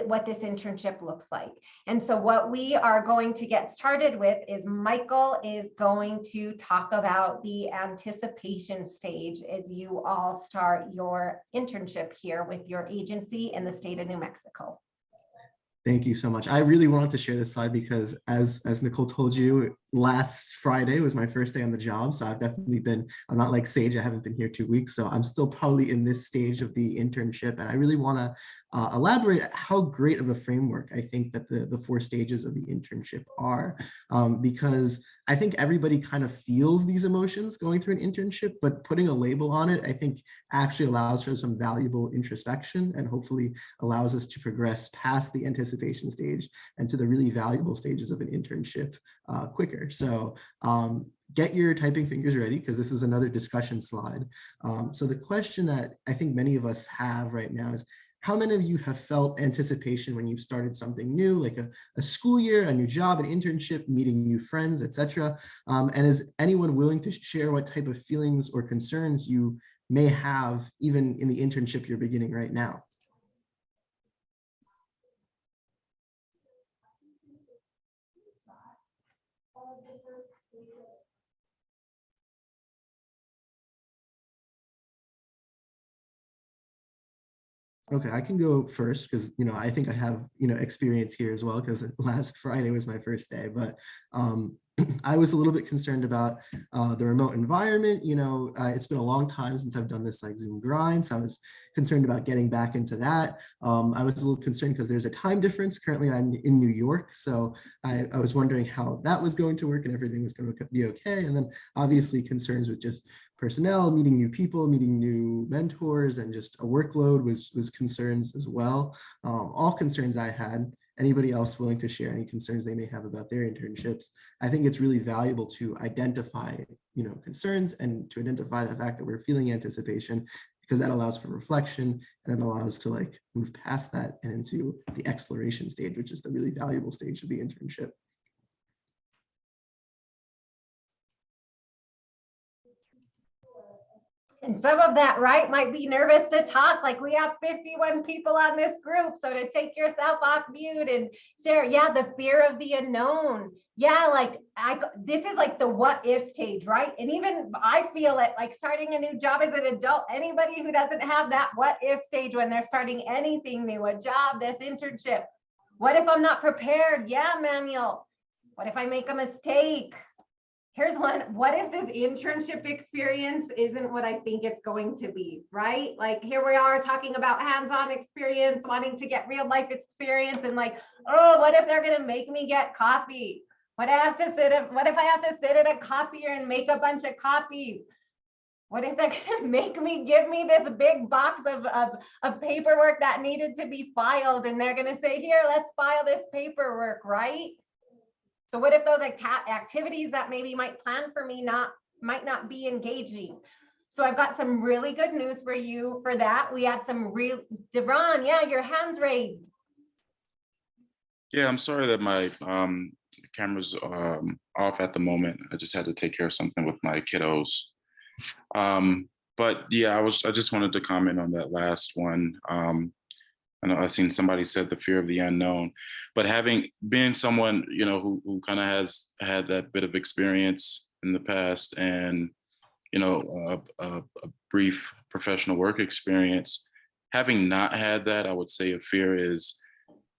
what this internship looks like. And so what we are going to get started with is Michael is going to talk about the anticipation stage as you all start your internship here with your agency in the state of New Mexico. Thank you so much. I really wanted to share this slide because as Nicole told you, last Friday was my first day on the job. So I've definitely been, I'm not like Sage, I haven't been here 2 weeks. So I'm still probably in this stage of the internship. And I really want to elaborate how great of a framework I think that the 4 stages of the internship are, because I think everybody kind of feels these emotions going through an internship, but putting a label on it, I think actually allows for some valuable introspection and hopefully allows us to progress past the anticipation stage and to the really valuable stages of an internship quicker. So get your typing fingers ready because this is another discussion slide. So the question that I think many of us have right now is, how many of you have felt anticipation when you've started something new, like a school year, a new job, an internship, meeting new friends, etc.? And is anyone willing to share what type of feelings or concerns you may have even in the internship you're beginning right now? Okay, I can go first because, I think I have, experience here as well because last Friday was my first day, but I was a little bit concerned about the remote environment. It's been a long time since I've done this like Zoom grind, so I was concerned about getting back into that. I was a little concerned because there's a time difference. Currently, I'm in New York, so I was wondering how that was going to work and everything was going to be okay. And then obviously concerns with just personnel, meeting new people, meeting new mentors, and just a workload was concerns as well. All concerns I had. Anybody else willing to share any concerns they may have about their internships? I think it's really valuable to identify, concerns and to identify the fact that we're feeling anticipation, because that allows for reflection and it allows to like move past that and into the exploration stage, which is the really valuable stage of the internship. And some of that, right, might be nervous to talk. Like we have 51 people on this group. So to take yourself off mute and share, yeah, the fear of the unknown. Yeah, like this is like the what if stage, right? And even I feel it like starting a new job as an adult, anybody who doesn't have that what if stage when they're starting anything new, a job, this internship. What if I'm not prepared? Yeah, Manuel. What if I make a mistake? Here's one. What if this internship experience isn't what I think it's going to be, right? Like here we are talking about hands-on experience, wanting to get real life experience, and like, oh, what if they're gonna make me get coffee? What if I have to sit at a copier and make a bunch of copies? What if they're gonna make me give me this big box of paperwork that needed to be filed, and they're gonna say, here, let's file this paperwork, right? So what if those activities that maybe might plan for me might not be engaging? So I've got some really good news for you for that. We had some real, Devron, yeah, your hand's raised. Yeah, I'm sorry that my camera's off at the moment. I just had to take care of something with my kiddos. But yeah, I just wanted to comment on that last one. I know I've seen somebody said the fear of the unknown, but having been someone, who kind of has had that bit of experience in the past and, a brief professional work experience, having not had that, I would say a fear is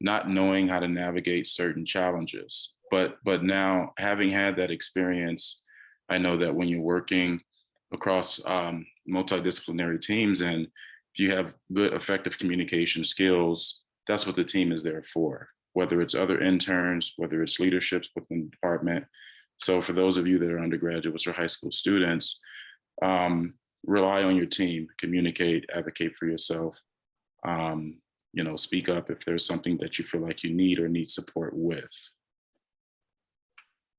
not knowing how to navigate certain challenges. But now having had that experience, I know that when you're working across multidisciplinary teams and if you have good, effective communication skills, that's what the team is there for, whether it's other interns, whether it's leadership within the department. So for those of you that are undergraduates or high school students, rely on your team, communicate, advocate for yourself, speak up if there's something that you feel like you need or need support with.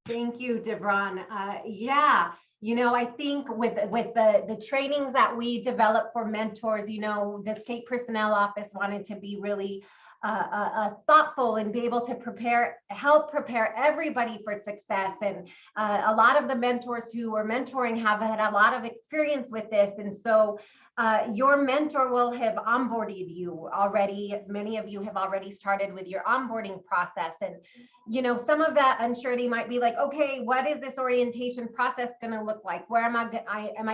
Thank you, Devron. Yeah. I think with the trainings that we develop for mentors, the state personnel office wanted to be really thoughtful and be able to help prepare everybody for success. And a lot of the mentors who are mentoring have had a lot of experience with this. And so your mentor will have onboarded you already. Many of you have already started with your onboarding process. And, some of that unsurety might be like, okay, what is this orientation process going to look like? Where am I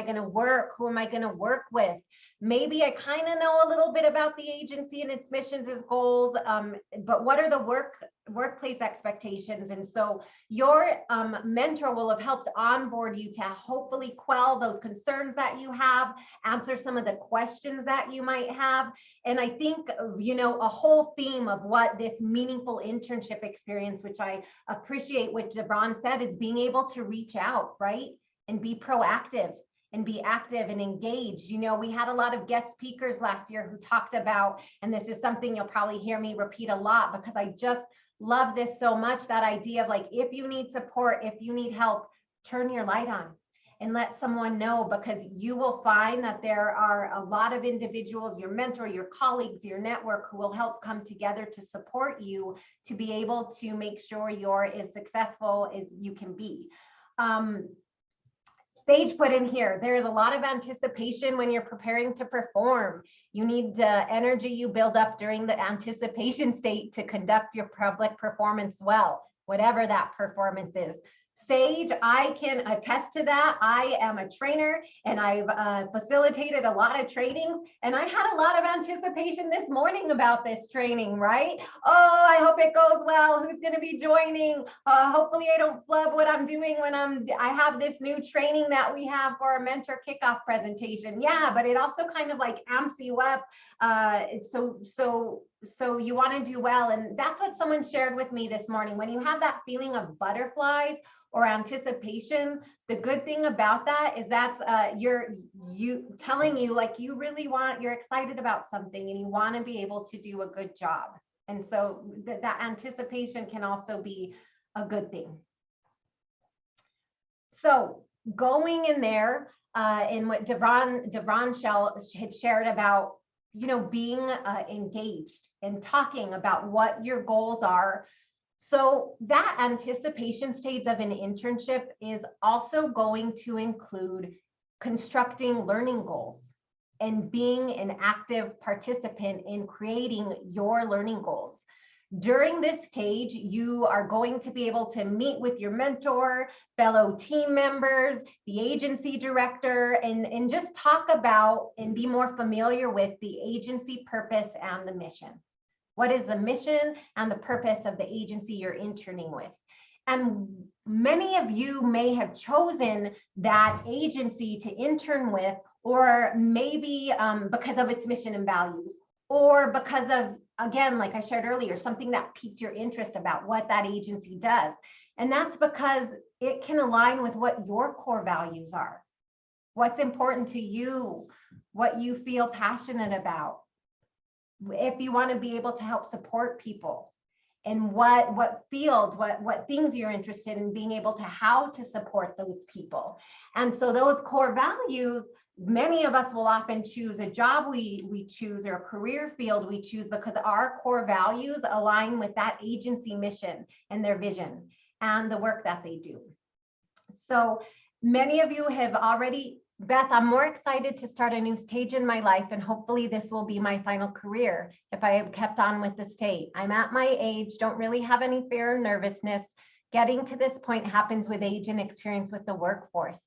going to work? Who am I going to work with? Maybe I kind of know a little bit about the agency and its missions, its goals, goals, but what are the workplace expectations? And so your mentor will have helped onboard you to hopefully quell those concerns that you have, answer some of the questions that you might have. And I think, you know, a whole theme of what this meaningful internship experience, which I appreciate what Devron said, is being able to reach out, right? And be proactive and be active and engaged. You know, we had a lot of guest speakers last year who talked about, and this is something you'll probably hear me repeat a lot because I just love this so much, that idea of like, if you need support, if you need help, turn your light on and let someone know, because you will find that there are a lot of individuals, your mentor, your colleagues, your network, who will help come together to support you to be able to make sure you're as successful as you can be. Sage put in here, there is a lot of anticipation when you're preparing to perform. You need the energy you build up during the anticipation state to conduct your public performance well, whatever that performance is. Sage, I can attest to that. I am a trainer and I've facilitated a lot of trainings, and I had a lot of anticipation this morning about this training, right? Oh, I hope it goes well. Who's going to be joining? Hopefully I don't flub what I'm doing when I have this new training that we have for our mentor kickoff presentation. Yeah, but it also kind of like amps you up. So you want to do well. And that's what someone shared with me this morning. When you have that feeling of butterflies or anticipation, the good thing about that is that's you telling you like you really you're excited about something and you want to be able to do a good job. And so that anticipation can also be a good thing. So going in there in what Devron had shared about, you know, being engaged and talking about what your goals are. So that anticipation stage of an internship is also going to include constructing learning goals and being an active participant in creating your learning goals. During this stage, you are going to be able to meet with your mentor, fellow team members, the agency director, and just talk about and be more familiar with the agency purpose and the mission. What is the mission and the purpose of the agency you're interning with? And many of you may have chosen that agency to intern with, or maybe because of its mission and values, or because of, again, like I shared earlier, something that piqued your interest about what that agency does. And that's because it can align with what your core values are, what's important to you, what you feel passionate about. If you want to be able to help support people, and what fields, what things you're interested in being able to, how to support those people. And so those core values, many of us will often choose a job we choose or a career field we choose because our core values align with that agency mission and their vision and the work that they do. So many of you have already, Beth, I'm more excited to start a new stage in my life, and hopefully this will be my final career if I have kept on with the state. I'm at my age, don't really have any fear or nervousness. Getting to this point happens with age and experience with the workforce.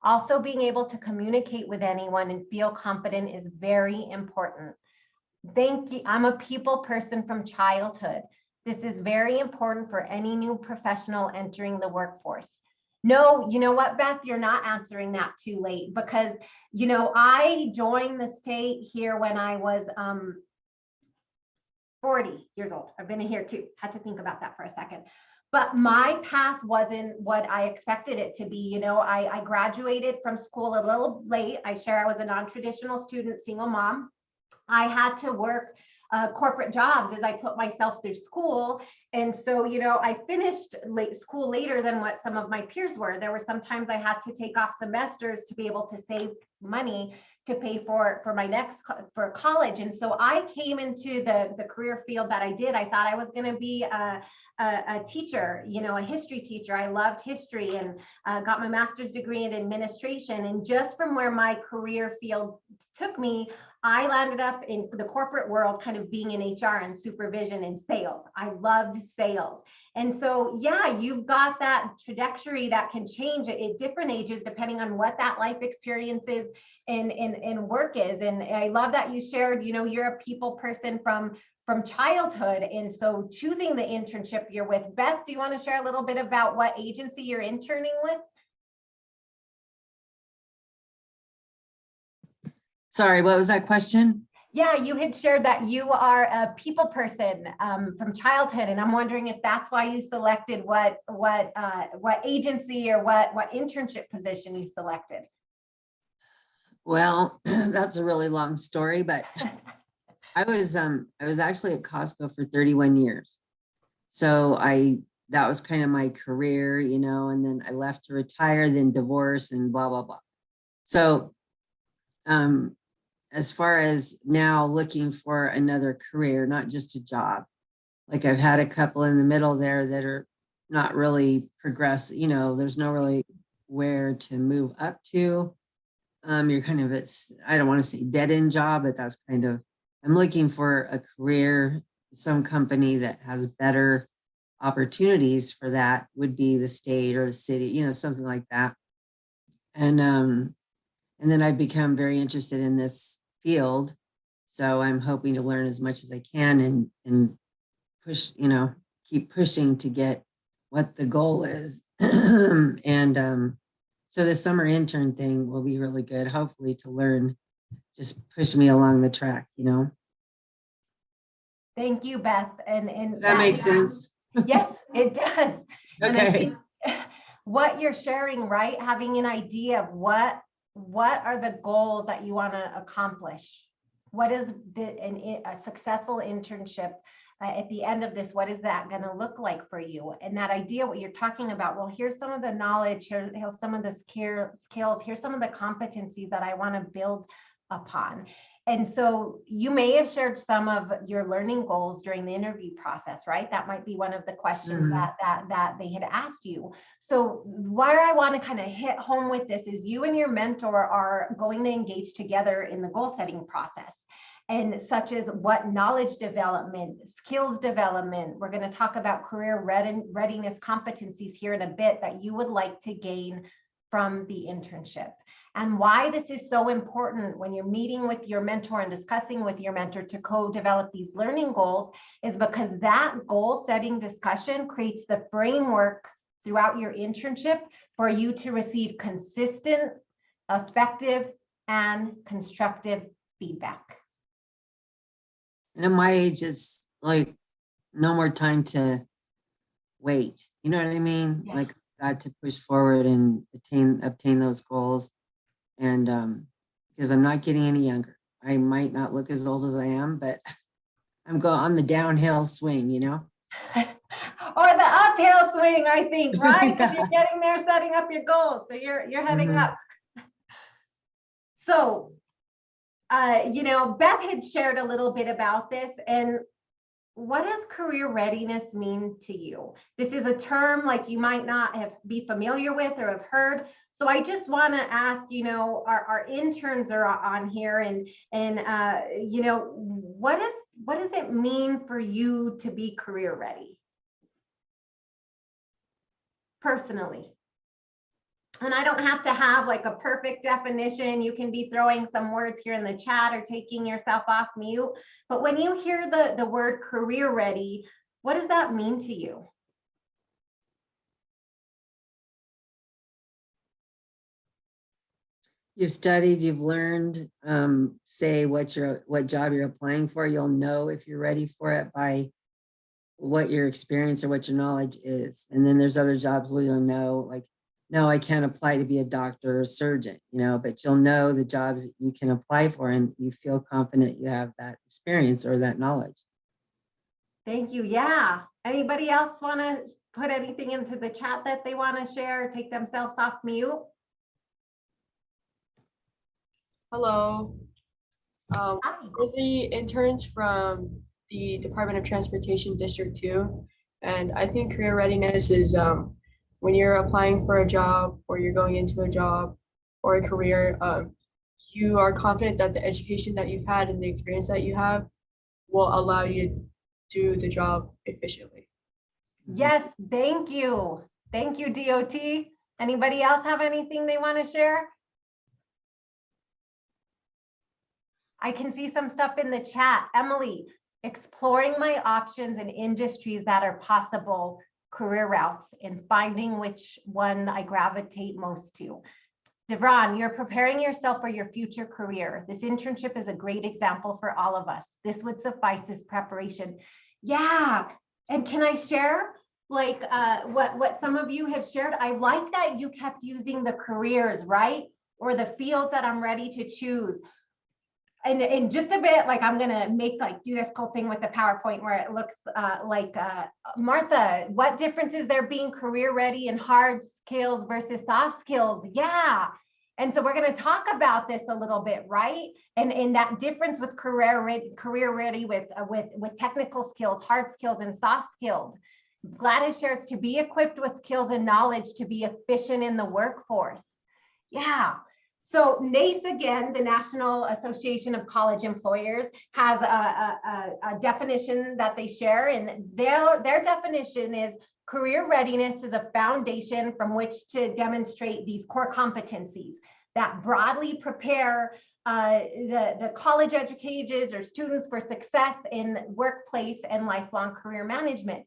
Also, being able to communicate with anyone and feel confident is very important. Thank you. I'm a people person from childhood. This is very important for any new professional entering the workforce. No, you know what, Beth, you're not answering that too late, because, you know, I joined the state here when I was 40 years old. I've been here too. Had to think about that for a second. But my path wasn't what I expected it to be. You know, I graduated from school a little late. I was a non-traditional student, single mom. I had to work corporate jobs as I put myself through school. And so, you know, I finished school later than what some of my peers were. There were some times I had to take off semesters to be able to save money to pay for for college. And so I came into the career field that I did. I thought I was going to be a teacher, you know, a history teacher. I loved history and got my master's degree in administration. And just from where my career field took me, I landed up in the corporate world, kind of being in HR and supervision and sales. I loved sales. And so, yeah, you've got that trajectory that can change at different ages, depending on what that life experience is and work is. And I love that you shared, you know, you're a people person from from childhood. And so choosing the internship you're with. Beth, do you want to share a little bit about what agency you're interning with? Sorry, what was that question? Yeah, you had shared that you are a people person from childhood, and I'm wondering if that's why you selected what agency or what internship position you selected. Well, that's a really long story, but I was actually at Costco for 31 years. So that was kind of my career, you know, and then I left to retire, then divorce and blah, blah, blah. So as far as now looking for another career, not just a job, like I've had a couple in the middle there that are not really progress, you know, there's no really where to move up to. You're kind of, I don't want to say dead end job, but that's kind of, I'm looking for a career, some company that has better opportunities for that would be the state or the city, you know, something like that. And then I've become very interested in this field. So I'm hoping to learn as much as I can and push, you know, keep pushing to get what the goal is. So the summer intern thing will be really good, hopefully to learn, just push me along the track, you know. Thank you, Beth. And That makes sense. Yes, it does. And I Okay. think what you're sharing, right? Having an idea of what are the goals that you want to accomplish? What is a successful internship at the end of this? What is that going to look like for you? And that idea, what you're talking about, well, here's some of the knowledge, here's some of the skills, here's some of the competencies that I want to build upon. And so you may have shared some of your learning goals during the interview process, right? That might be one of the questions that they had asked you. So where I want to kind of hit home with this is you and your mentor are going to engage together in the goal setting process. And such as what knowledge development, skills development, we're going to talk about career readiness competencies here in a bit that you would like to gain from the internship. And why this is so important when you're meeting with your mentor and discussing with your mentor to co-develop these learning goals is because that goal setting discussion creates the framework throughout your internship for you to receive consistent, effective, and constructive feedback. And at my age, it's like no more time to wait. You know what I mean? Yeah. Like got to push forward and obtain those goals. And because I'm not getting any younger. I might not look as old as I am, but I'm going on the downhill swing, you know? Or the uphill swing, I think, right? Because Yeah. you're getting there, setting up your goals. So you're heading up. So, you know, Beth had shared a little bit about this, and what does career readiness mean to you? This is a term like you might not be familiar with or have heard. So I just want to ask, you know, our interns are on here, and you know, what does it mean for you to be career ready? Personally. And I don't have to have like a perfect definition. You can be throwing some words here in the chat or taking yourself off mute. But when you hear the word career ready, what does that mean to you? You've studied, you've learned, say what job you're applying for. You'll know if you're ready for it by what your experience or what your knowledge is. And then there's other jobs where you'll know, like, no, I can't apply to be a doctor or a surgeon, you know, but you'll know the jobs that you can apply for and you feel confident you have that experience or that knowledge. Thank you. Yeah. Anybody else want to put anything into the chat that they want to share or take themselves off mute? Hello. Hi. We're the interns from the Department of Transportation District 2. And I think career readiness is when you're applying for a job or you're going into a job or a career, you are confident that the education that you've had and the experience that you have will allow you to do the job efficiently. Yes, thank you. Thank you, DOT. Anybody else have anything they want to share? I can see some stuff in the chat. Emily, exploring my options in industries that are possible career routes and finding which one I gravitate most to. Devron, you're preparing yourself for your future career. This internship is a great example for all of us. This would suffice as preparation. Yeah, and can I share like what some of you have shared? I like that you kept using the careers, right? Or the fields that I'm ready to choose. And in just a bit, like I'm gonna do this cool thing with the PowerPoint where it looks Martha, what difference is there being career ready and hard skills versus soft skills? Yeah. And so we're gonna talk about this a little bit, right? And that difference with career ready with technical skills, hard skills and soft skills. Gladys shares to be equipped with skills and knowledge to be efficient in the workforce. Yeah. So NACE, again, the National Association of College Employers, has a definition that they share, and their definition is career readiness is a foundation from which to demonstrate these core competencies that broadly prepare the college educated or students for success in workplace and lifelong career management.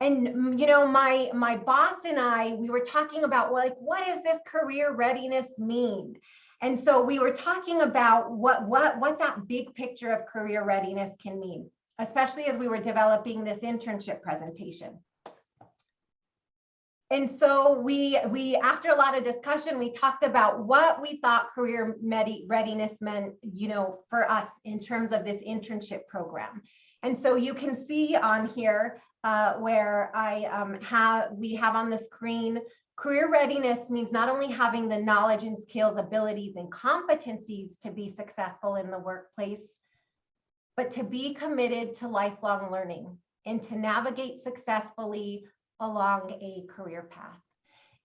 And you know, my boss and I, we were talking about like, what does this career readiness mean? And so we were talking about what that big picture of career readiness can mean, especially as we were developing this internship presentation. And so we after a lot of discussion, we talked about what we thought career readiness meant, you know, for us in terms of this internship program. And so you can see on here where we have on the screen, career readiness means not only having the knowledge and skills, abilities, and competencies to be successful in the workplace, but to be committed to lifelong learning and to navigate successfully along a career path.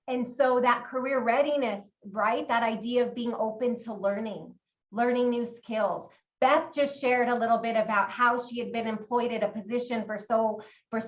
And so that career readiness, right? That idea of being open to learning new skills. Beth just shared a little bit about how she had been employed at a position for so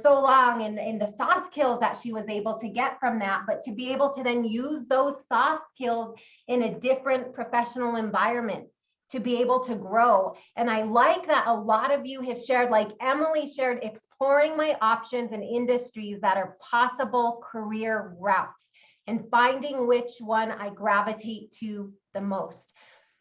long and the soft skills that she was able to get from that, but to be able to then use those soft skills in a different professional environment to be able to grow. And I like that a lot of you have shared, like Emily shared, exploring my options in industries that are possible career routes and finding which one I gravitate to the most.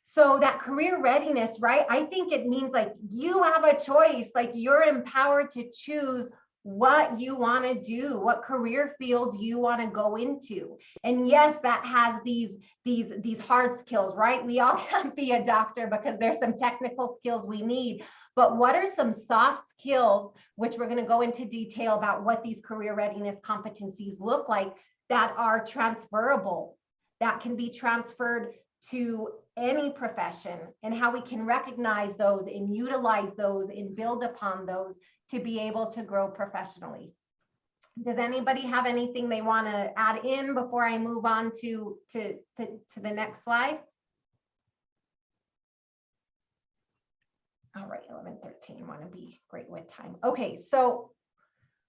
So that career readiness, right? I think it means like you have a choice, like you're empowered to choose what you want to do, what career field you want to go into. And yes, that has these hard skills, right? We all can't be a doctor because there's some technical skills we need. But what are some soft skills, which we're going to go into detail about what these career readiness competencies look like, that are transferable, that can be transferred to any profession, and how we can recognize those and utilize those and build upon those to be able to grow professionally. Does anybody have anything they want to add in before I move on to the next slide? All right, 11:13, want to be great with time. Okay, so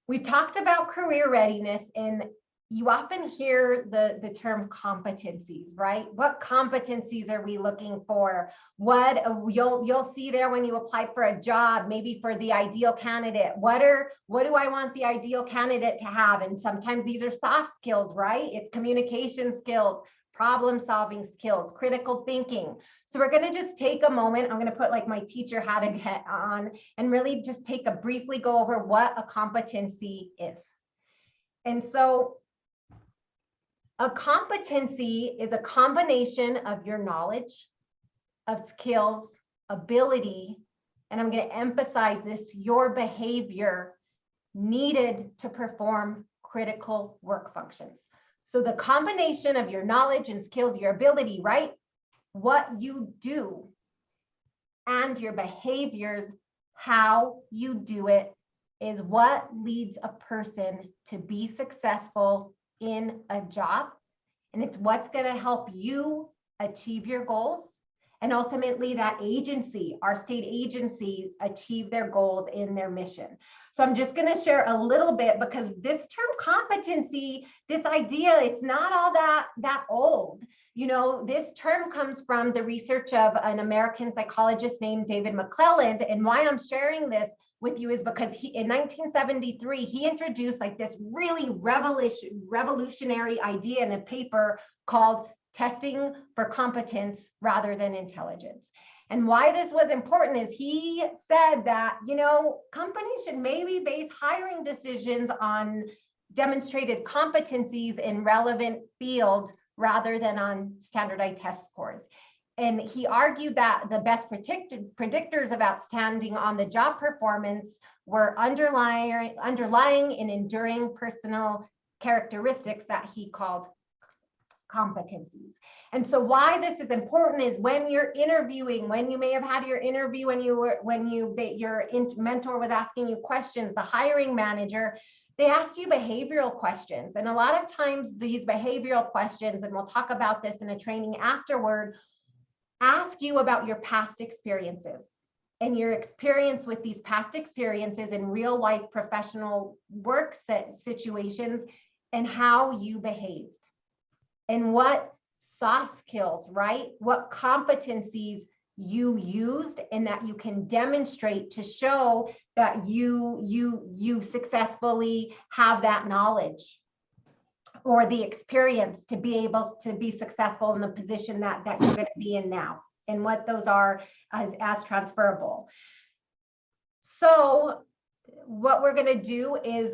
we've talked about career readiness, and you often hear the term competencies, right? What competencies are we looking for? What you'll see there when you apply for a job, maybe for the ideal candidate. What do I want the ideal candidate to have? And sometimes these are soft skills, right? It's communication skills, problem solving skills, critical thinking. So we're going to just take a moment. I'm going to put like my teacher hat on and really just briefly go over what a competency is. And so a competency is a combination of your knowledge, of skills, ability, and I'm going to emphasize this, your behavior needed to perform critical work functions. So the combination of your knowledge and skills, your ability, right? What you do and your behaviors, how you do it, is what leads a person to be successful in a job, and it's what's going to help you achieve your goals, and ultimately that agency, our state agencies, achieve their goals in their mission. So I'm just going to share a little bit, because this term competency, this idea, it's not all that old. You know, this term comes from the research of an American psychologist named David McClelland, and why I'm sharing this, with you is because in 1973, he introduced like this really revolutionary idea in a paper called testing for competence rather than intelligence. And why this was important is he said that, you know, companies should maybe base hiring decisions on demonstrated competencies in relevant fields rather than on standardized test scores. And he argued that the best predictors of outstanding on the job performance were underlying and enduring personal characteristics that he called competencies. And so why this is important is when you're interviewing, when you may have had your interview, your mentor was asking you questions, the hiring manager, they asked you behavioral questions. And a lot of times these behavioral questions, and we'll talk about this in a training afterward, ask you about your past experiences and your experience with these past experiences in real life professional work situations and how you behaved and what soft skills, right? What competencies you used and that you can demonstrate to show that you successfully have that knowledge or the experience to be able to be successful in the position that you're going to be in now, and what those are as transferable. So what we're going to do is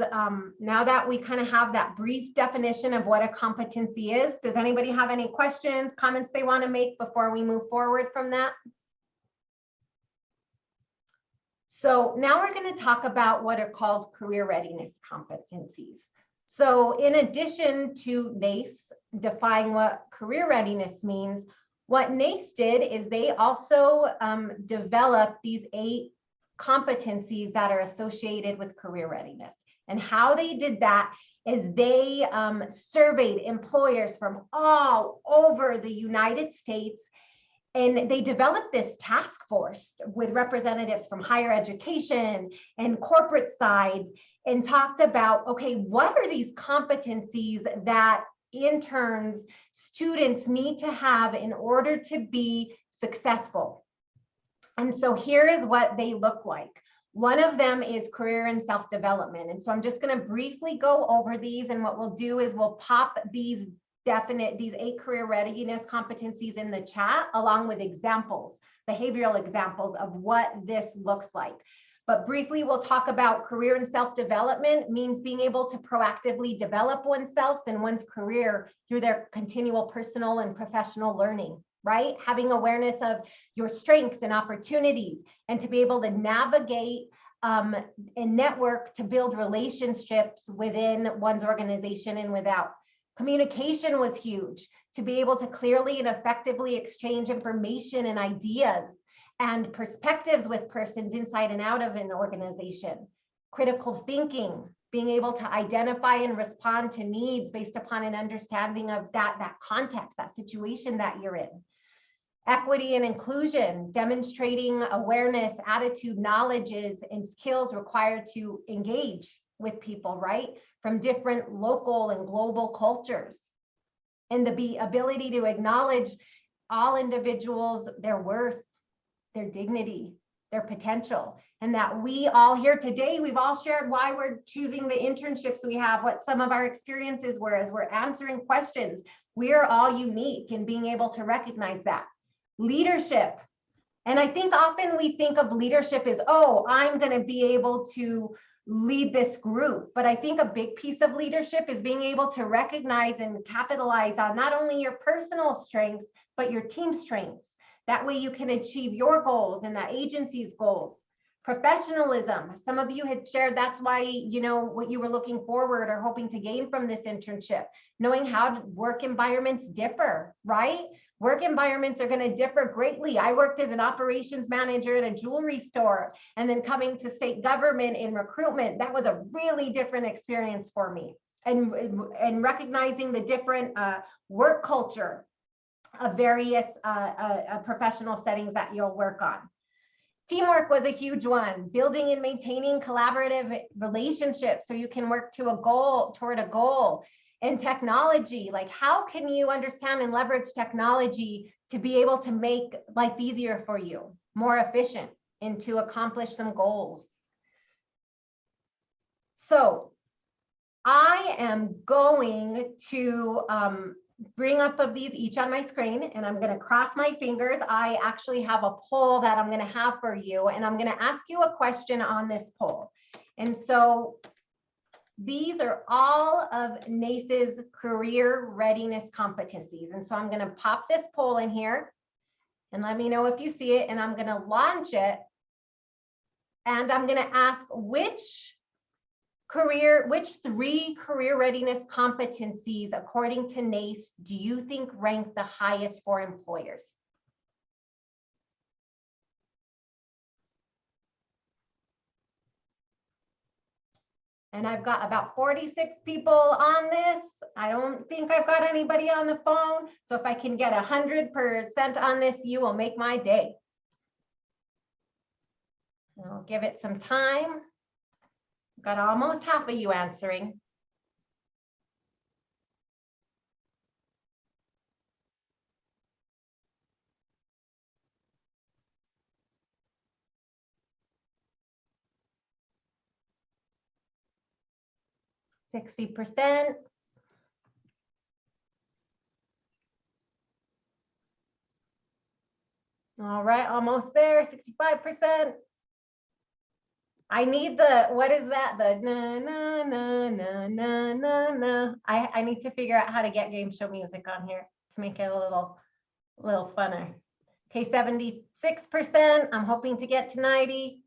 now that we kind of have that brief definition of what a competency is, does anybody have any questions, comments they want to make before we move forward from that? So now we're going to talk about what are called career readiness competencies. So in addition to NACE defining what career readiness means, what NACE did is they also developed these 8 competencies that are associated with career readiness. And how they did that is they surveyed employers from all over the United States, and they developed this task force with representatives from higher education and corporate sides, and talked about, okay, what are these competencies that interns, students need to have in order to be successful? And so here is what they look like. One of them is career and self-development. And so I'm just going to briefly go over these, and what we'll do is we'll pop these 8 career readiness competencies in the chat along with examples, behavioral examples of what this looks like. But briefly, we'll talk about career and self-development means being able to proactively develop oneself and one's career through their continual personal and professional learning, right? Having awareness of your strengths and opportunities, and to be able to navigate and network to build relationships within one's organization and without. Communication was huge, to be able to clearly and effectively exchange information and ideas and perspectives with persons inside and out of an organization. Critical thinking, being able to identify and respond to needs based upon an understanding of that context, that situation that you're in. Equity and inclusion, demonstrating awareness, attitude, knowledges, and skills required to engage with people, right? From different local and global cultures. And the ability to acknowledge all individuals, their worth, their dignity, their potential, and that we all here today, we've all shared why we're choosing the internships we have, what some of our experiences were as we're answering questions. We are all unique in being able to recognize that. Leadership. And I think often we think of leadership as, oh, I'm going to be able to lead this group. But I think a big piece of leadership is being able to recognize and capitalize on not only your personal strengths, but your team strengths. That way you can achieve your goals and that agency's goals. Professionalism. Some of you had shared that's why, you know, what you were looking forward or hoping to gain from this internship, knowing how work environments differ, right? Work environments are going to differ greatly. I worked as an operations manager in a jewelry store, and then coming to state government in recruitment, that was a really different experience for me. And recognizing the different work culture of various professional settings that you'll work on. Teamwork was a huge one, building and maintaining collaborative relationships so you can work to toward a goal. And technology, like how can you understand and leverage technology to be able to make life easier for you, more efficient, and to accomplish some goals. So I am going to bring up of these each on my screen, and I'm going to cross my fingers. I actually have a poll that I'm going to have for you, and I'm going to ask you a question on this poll. And so these are all of NACE's career readiness competencies. And so I'm going to pop this poll in here and let me know if you see it, and I'm going to launch it. And I'm going to ask which three career readiness competencies, according to NACE, do you think rank the highest for employers? And I've got about 46 people on this. I don't think I've got anybody on the phone. So if I can get 100% on this, you will make my day. I'll give it some time. Got almost half of you answering. %60. All right, almost there, 65%. I need the, what is that? The na na na na na na na. I need to figure out how to get game show music on here to make it a little funner. Okay, 76%. I'm hoping to get to 90.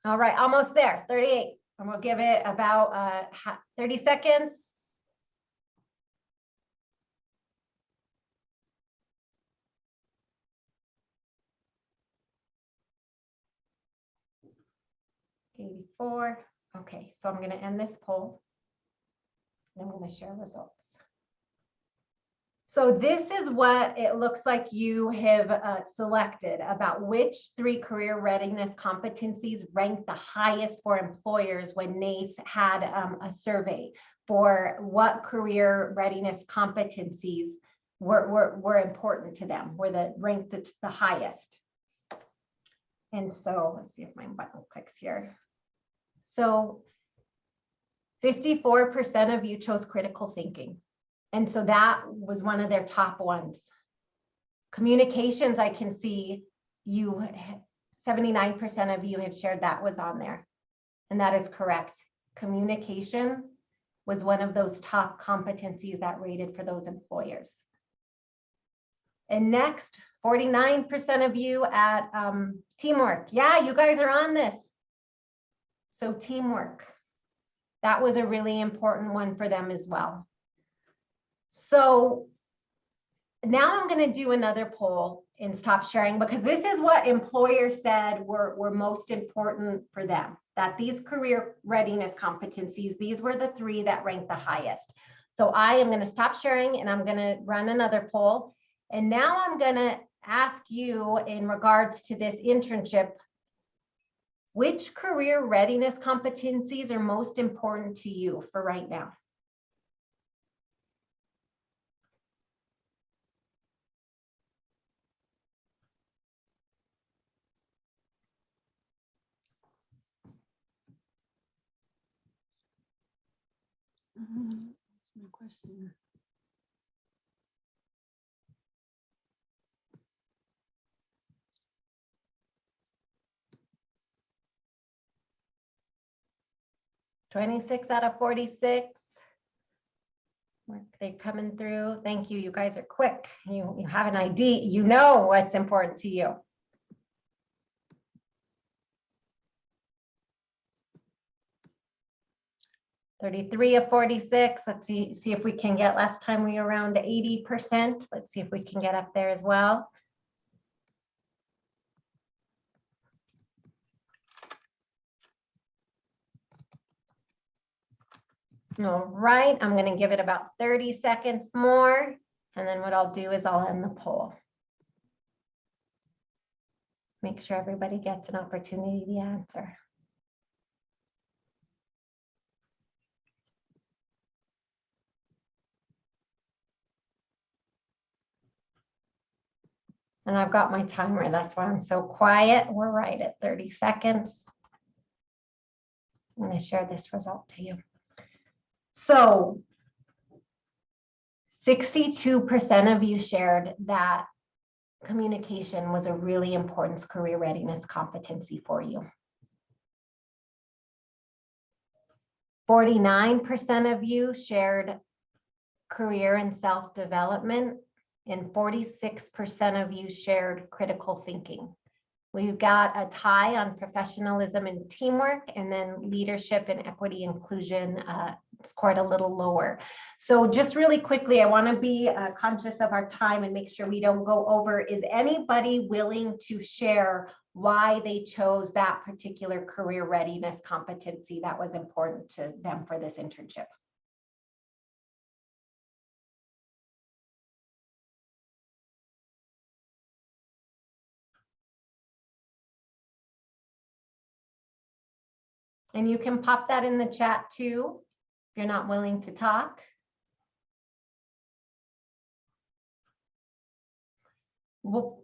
All right, almost there, 38. And we'll give it about 30 seconds. $84. Okay, so I'm going to end this poll. And I'm going to share results. So this is what it looks like you have selected about which three career readiness competencies rank the highest for employers when NACE had a survey for what career readiness competencies were important to them, were the ranked the highest. And so let's see if my button clicks here. So 54% of you chose critical thinking. And so that was one of their top ones. Communications, I can see you, 79% of you have shared that was on there. And that is correct. Communication was one of those top competencies that rated for those employers. And next, 49% of you at teamwork. Yeah, you guys are on this. So teamwork, that was a really important one for them as well. So now I'm going to do another poll and stop sharing, because this is what employers said were most important for them, that these career readiness competencies, these were the three that ranked the highest. So I am going to stop sharing and I'm going to run another poll. And now I'm going to ask you in regards to this internship, which career readiness competencies are most important to you for right now? My question. $26 out of 46. They're coming through. Thank you. You guys are quick. You have an ID. You know what's important to you. $33 of 46. Let's see if we can get, last time we were around 80%. Let's see if we can get up there as well. All right, I'm going to give it about 30 seconds more. And then what I'll do is I'll end the poll. Make sure everybody gets an opportunity to answer. And I've got my timer. That's why I'm so quiet. We're right at 30 seconds. I'm going to share this result to you. So 62% of you shared that communication was a really important career readiness competency for you. 49% of you shared career and self-development, and 46% of you shared critical thinking. We've got a tie on professionalism and teamwork, and then leadership and equity inclusion scored a little lower. So just really quickly, I want to be conscious of our time and make sure we don't go over. Is anybody willing to share why they chose that particular career readiness competency that was important to them for this internship? And you can pop that in the chat too, if you're not willing to talk. Well,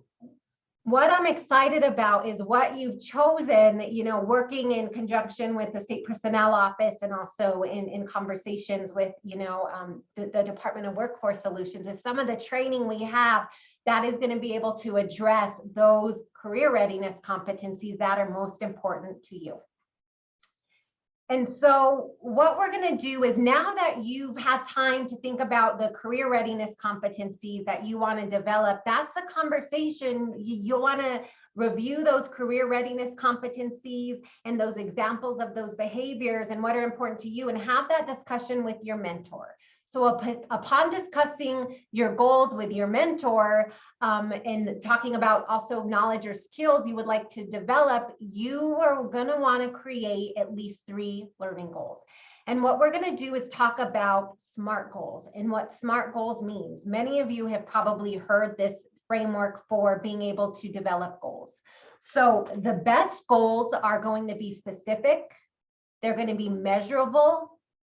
what I'm excited about is what you've chosen, you know, working in conjunction with the State Personnel Office and also in conversations with, you know, the Department of Workforce Solutions, is some of the training we have that is going to be able to address those career readiness competencies that are most important to you. And so what we're going to do is, now that you've had time to think about the career readiness competencies that you want to develop, that's a conversation. You'll want to review those career readiness competencies and those examples of those behaviors and what are important to you, and have that discussion with your mentor. So upon discussing your goals with your mentor and talking about also knowledge or skills you would like to develop, you are going to want to create at least 3 learning goals. And what we're going to do is talk about SMART goals and what SMART goals means. Many of you have probably heard this framework for being able to develop goals. So the best goals are going to be specific, they're going to be measurable,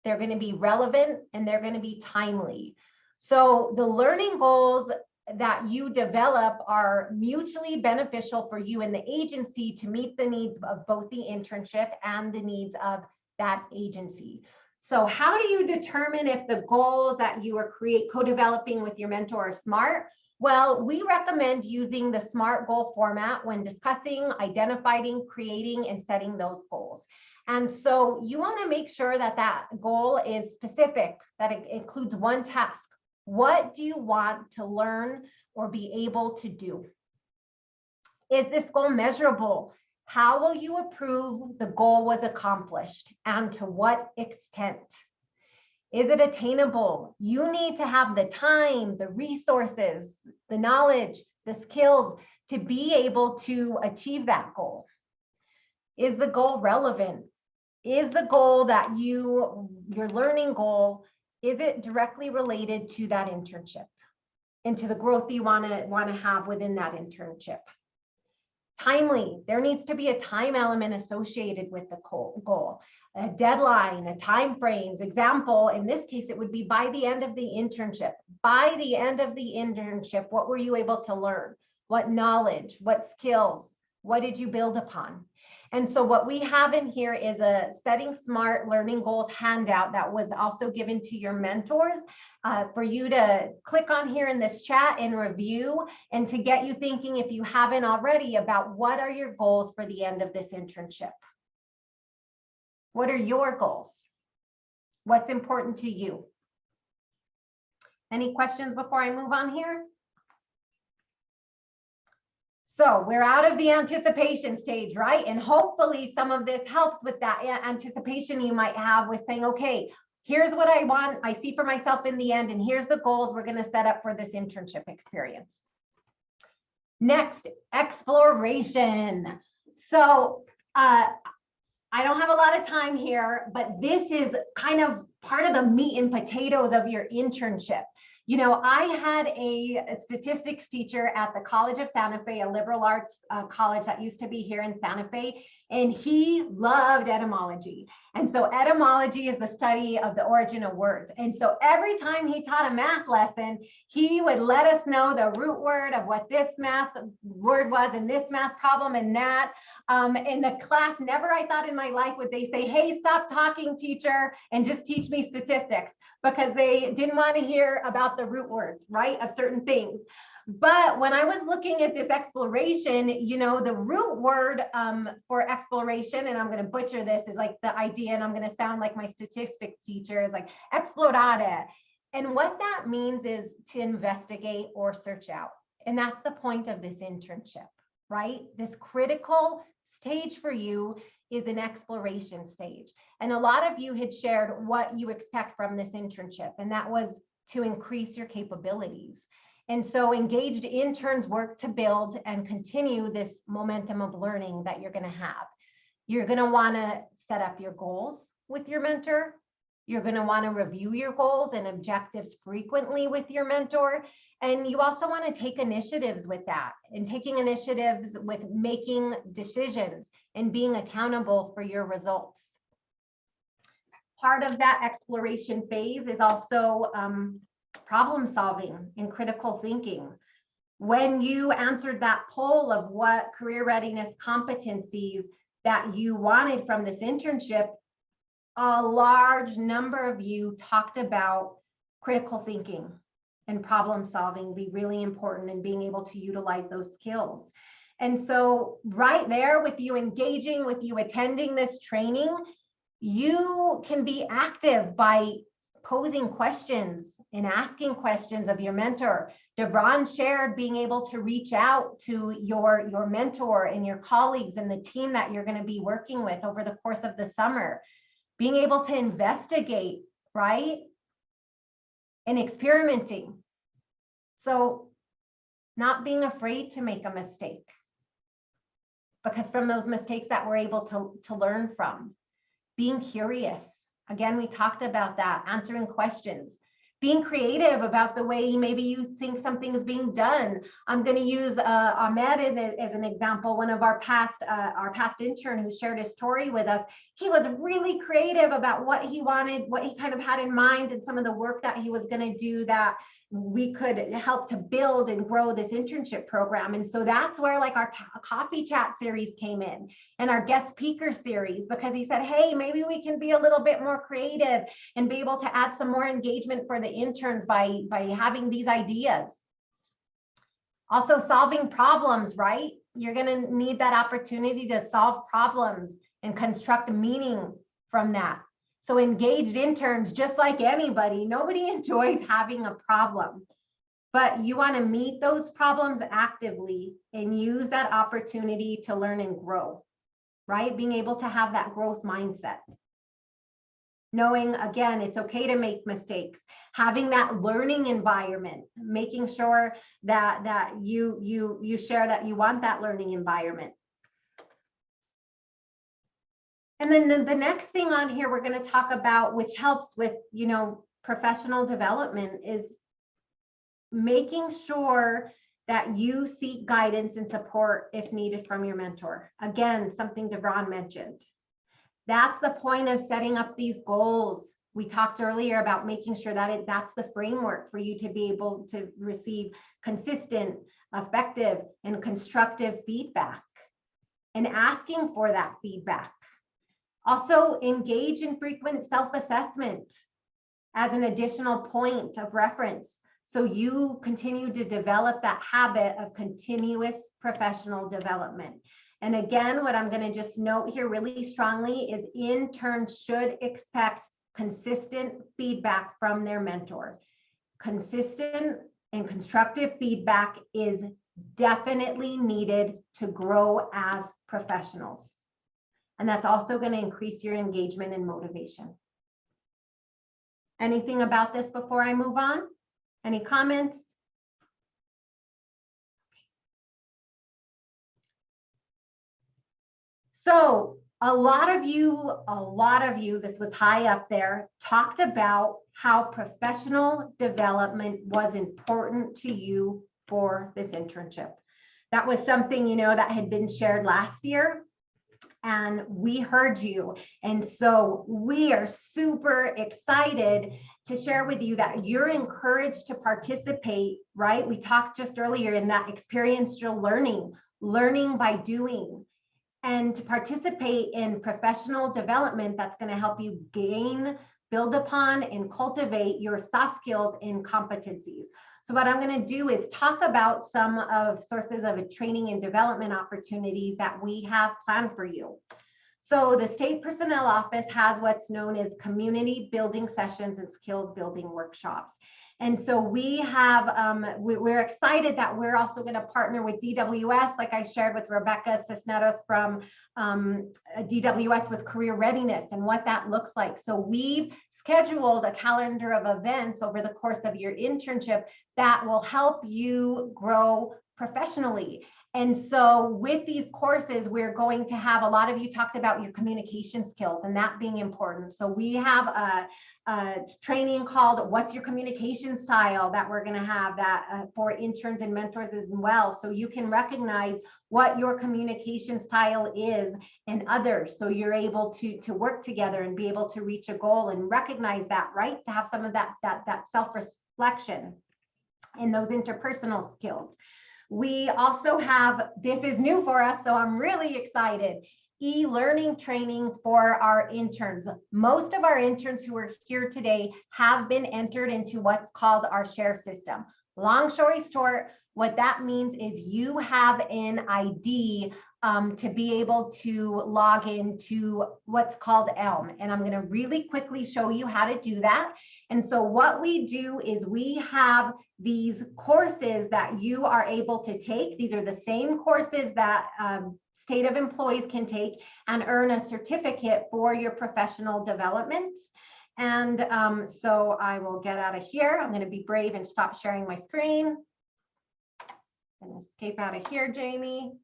they're going to be relevant, and they're going to be timely. So the learning goals that you develop are mutually beneficial for you and the agency to meet the needs of both the internship and the needs of that agency. So how do you determine if the goals that you are co-developing with your mentor are SMART? Well, we recommend using the SMART goal format when discussing, identifying, creating, and setting those goals. And so you want to make sure that that goal is specific, that it includes one task. What do you want to learn or be able to do? Is this goal measurable? How will you approve the goal was accomplished, and to what extent? Is it attainable? You need to have the time, the resources, the knowledge, the skills to be able to achieve that goal. Is the goal relevant? Is the goal that your learning goal, is it directly related to that internship and to the growth you want to have within that internship? Timely, there needs to be a time element associated with the goal, a deadline, a time frames. Example, in this case, it would be by the end of the internship. By the end of the internship, what were you able to learn? What knowledge, what skills, what did you build upon? And so what we have in here is a Setting SMART Learning Goals handout that was also given to your mentors for you to click on here in this chat and review, and to get you thinking, if you haven't already, about what are your goals for the end of this internship. What are your goals? What's important to you? Any questions before I move on here? So we're out of the anticipation stage, right? And hopefully some of this helps with that anticipation you might have with saying, okay, here's what I want, I see for myself in the end, and here's the goals we're going to set up for this internship experience. Next, exploration. So I don't have a lot of time here, but this is kind of part of the meat and potatoes of your internship. You know, I had a statistics teacher at the College of Santa Fe, a liberal arts college that used to be here in Santa Fe. and he loved etymology. And so etymology is the study of the origin of words. And so every time he taught a math lesson, he would let us know the root word of what this math word was in this math problem and that. In the class, never I thought in my life would they say, hey, stop talking, teacher, and just teach me statistics, because they didn't want to hear about the root words, right, of certain things. But when I was looking at this exploration, you know, the root word for exploration, and I'm going to butcher this, is like the idea, and I'm going to sound like my statistics teacher, is like explorare. And what that means is to investigate or search out. And that's the point of this internship, right? This critical stage for you is an exploration stage. And a lot of you had shared what you expect from this internship, and that was to increase your capabilities. And so engaged interns work to build and continue this momentum of learning that you're going to have. You're going to want to set up your goals with your mentor. You're going to want to review your goals and objectives frequently with your mentor. And you also want to take initiatives with that, and taking initiatives with making decisions and being accountable for your results. Part of that exploration phase is also problem solving and critical thinking. When you answered that poll of what career readiness competencies that you wanted from this internship, a large number of you talked about critical thinking and problem solving be really important, and being able to utilize those skills. And so right there, with you engaging, with you attending this training, you can be active by posing questions and asking questions of your mentor. Devron shared being able to reach out to your mentor and your colleagues and the team that you're going to be working with over the course of the summer. Being able to investigate, right? And experimenting. So not being afraid to make a mistake, because from those mistakes that we're able to learn from. Being curious. Again, we talked about that, answering questions. Being creative about the way maybe you think something is being done. I'm going to use Ahmed as an example, one of our past intern who shared his story with us. He was really creative about what he wanted, what he kind of had in mind, and some of the work that he was going to do that we could help to build and grow this internship program. And so that's where like our coffee chat series came in, and our guest speaker series, because he said, hey, maybe we can be a little bit more creative and be able to add some more engagement for the interns by having these ideas. Also solving problems, right? You're going to need that opportunity to solve problems and construct meaning from that. So engaged interns, just like anybody, nobody enjoys having a problem, but you want to meet those problems actively and use that opportunity to learn and grow, right? Being able to have that growth mindset. Knowing, again, it's okay to make mistakes, having that learning environment, making sure that you share that you want that learning environment. And then the next thing on here we're going to talk about, which helps with, you know, professional development, is making sure that you seek guidance and support if needed from your mentor. Again, something Devron mentioned. That's the point of setting up these goals. We talked earlier about making sure that that's the framework for you to be able to receive consistent, effective, and constructive feedback, and asking for that feedback. Also, engage in frequent self-assessment as an additional point of reference, so you continue to develop that habit of continuous professional development. And again, what I'm going to just note here really strongly is interns should expect consistent feedback from their mentor. Consistent and constructive feedback is definitely needed to grow as professionals. And that's also going to increase your engagement and motivation. Anything about this before I move on? Any comments? So a lot of you, this was high up there, talked about how professional development was important to you for this internship. That was something, you know, that had been shared last year. And we heard you. And so we are super excited to share with you that you're encouraged to participate, right? We talked just earlier in that experiential learning by doing, and to participate in professional development that's going to help you gain, build upon, and cultivate your soft skills and competencies. So what I'm going to do is talk about some of sources of training and development opportunities that we have planned for you. So the State Personnel Office has what's known as community building sessions and skills building workshops. And so we have, we're excited that we're also going to partner with DWS, like I shared with Rebecca Cisneros from DWS with Career Readiness and what that looks like. So we've scheduled a calendar of events over the course of your internship that will help you grow professionally. And so with these courses, we're going to have, a lot of you talked about your communication skills and that being important. So we have a training called What's Your Communication Style that we're going to have that for interns and mentors as well. So you can recognize what your communication style is and others. So you're able to work together and be able to reach a goal and recognize that, right? To have some of that self-reflection and those interpersonal skills. We also have, this is new for us, so I'm really excited, e-learning trainings for our interns. Most of our interns who are here today have been entered into what's called our share system. Long story short, what that means is you have an ID to be able to log into what's called ELM. And I'm going to really quickly show you how to do that. And so what we do is we have these courses that you are able to take. These are the same courses that state of employees can take and earn a certificate for your professional development. And so I will get out of here. I'm going to be brave and stop sharing my screen. And escape out of here, Jamie.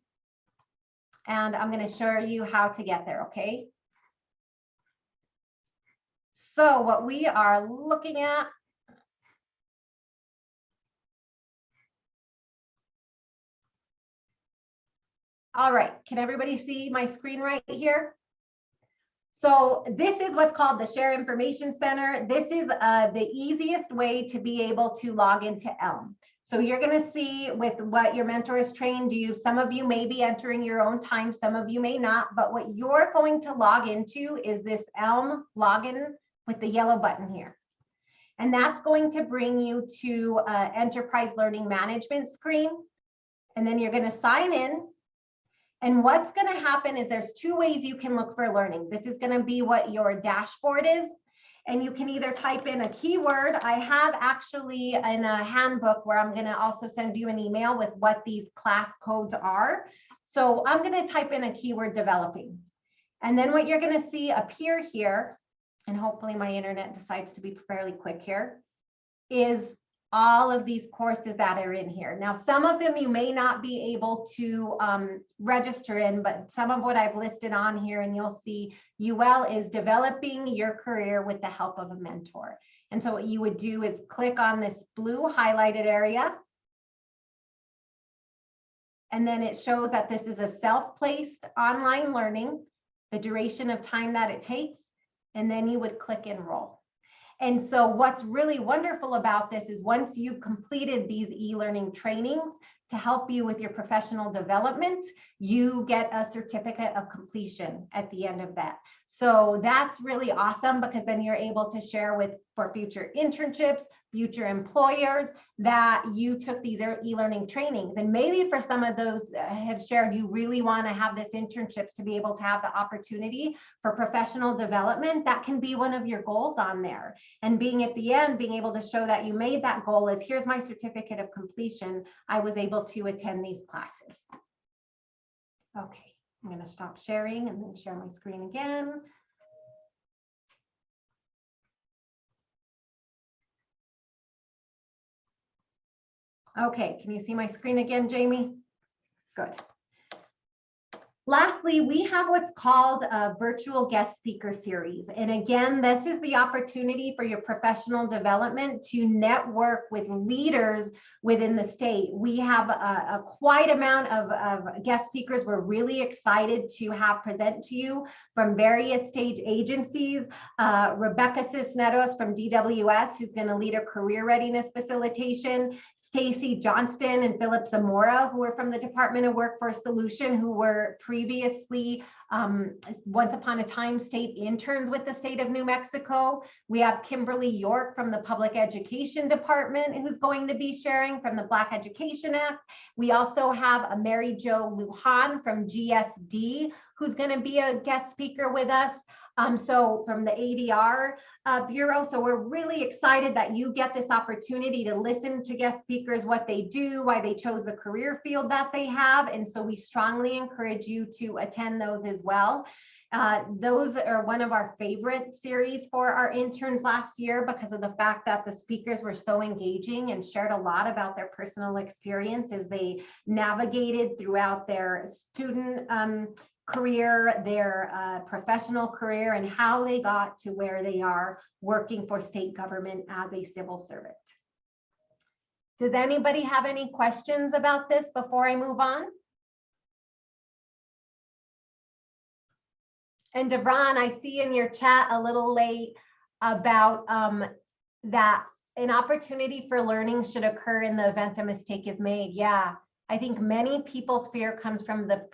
And I'm going to show you how to get there, okay? So what we are looking at, all right, can everybody see my screen right here? So this is what's called the Share Information Center. This is the easiest way to be able to log into ELM. So you're going to see with what your mentor has trained you, some of you may be entering your own time, some of you may not, but what you're going to log into is this ELM login with the yellow button here. And that's going to bring you to Enterprise Learning Management screen. And then you're going to sign in. And what's going to happen is there's two ways you can look for learning. This is going to be what your dashboard is. And you can either type in a keyword. I have actually in a handbook where I'm going to also send you an email with what these class codes are. So I'm going to type in a keyword developing. And then what you're going to see appear here, and hopefully my internet decides to be fairly quick here, is all of these courses that are in here. Now, some of them you may not be able to register in, but some of what I've listed on here, and you'll see UL is developing your career with the help of a mentor. And so what you would do is click on this blue highlighted area. And then it shows that this is a self-paced online learning, the duration of time that it takes, and then you would click enroll. And so what's really wonderful about this is once you've completed these e-learning trainings to help you with your professional development, you get a certificate of completion at the end of that. So that's really awesome because then you're able to share with for future internships, future employers that you took these e-learning trainings. And maybe for some of those have shared, you really want to have this internships to be able to have the opportunity for professional development. That can be one of your goals on there. And being at the end, being able to show that you made that goal is here's my certificate of completion. I was able to attend these classes. Okay, I'm going to stop sharing and then share my screen again. Okay, can you see my screen again, Jamie? Good. Lastly, we have what's called a virtual guest speaker series. And again, this is the opportunity for your professional development to network with leaders within the state. We have a quite amount of guest speakers we're really excited to have present to you from various state agencies. Rebecca Cisneros from DWS, who's going to lead a career readiness facilitation. Stacy Johnston and Philip Zamora, who are from the Department of Workforce Solution, who were previously once upon a time state interns with the state of New Mexico. We have Kimberly York from the Public Education Department, who's going to be sharing from the Black Education Act. We also have a Mary Jo Lujan from GSD, who's going to be a guest speaker with us. So from the ADR Bureau. So we're really excited that you get this opportunity to listen to guest speakers, what they do, why they chose the career field that they have. And so we strongly encourage you to attend those as well. Those are one of our favorite series for our interns last year because of the fact that the speakers were so engaging and shared a lot about their personal experience as they navigated throughout their student career, their professional career, and how they got to where they are working for state government as a civil servant. Does anybody have any questions about this before I move on? And Devron, I see in your chat a little late about that an opportunity for learning should occur in the event a mistake is made. Yeah, I think many people's fear comes from the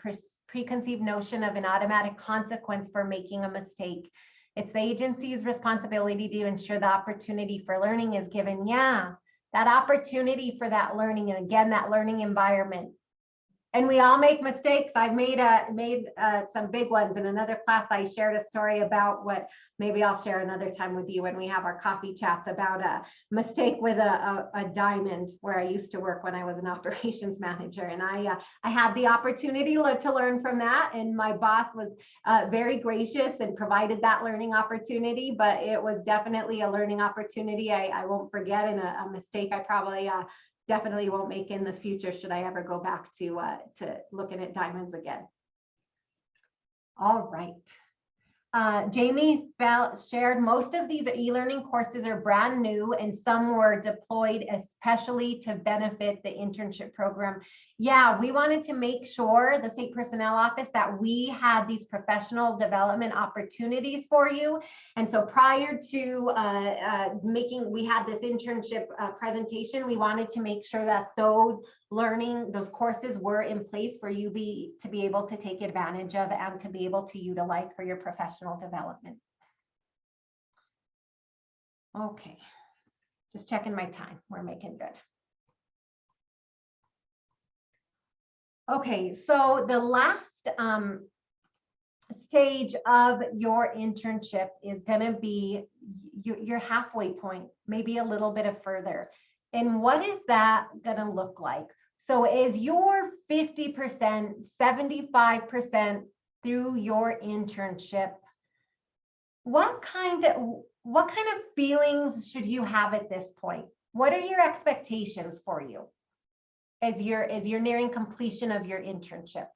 preconceived notion of an automatic consequence for making a mistake. It's the agency's responsibility to ensure the opportunity for learning is given. Yeah, that opportunity for that learning, and again, that learning environment. And we all make mistakes. I've made some big ones. In another class, I shared a story about what maybe I'll share another time with you when we have our coffee chats about a mistake with a diamond where I used to work when I was an operations manager. And I had the opportunity to learn from that. And my boss was very gracious and provided that learning opportunity, but it was definitely a learning opportunity I won't forget, and a mistake I probably definitely won't make in the future should I ever go back to looking at diamonds again. All right. Jamie shared most of these e-learning courses are brand new and some were deployed especially to benefit the internship program. Yeah, we wanted to make sure, the State Personnel Office, that we had these professional development opportunities for you. And so prior to we had this internship presentation, we wanted to make sure that those courses were in place for you to be able to take advantage of and to be able to utilize for your professional development. Okay, just checking my time. We're making good. Okay, so the last stage of your internship is going to be your halfway point, maybe a little bit of further. And what is that going to look like? So is your 50%, 75% through your internship, what kind of feelings should you have at this point? What are your expectations for you as you're nearing completion of your internship?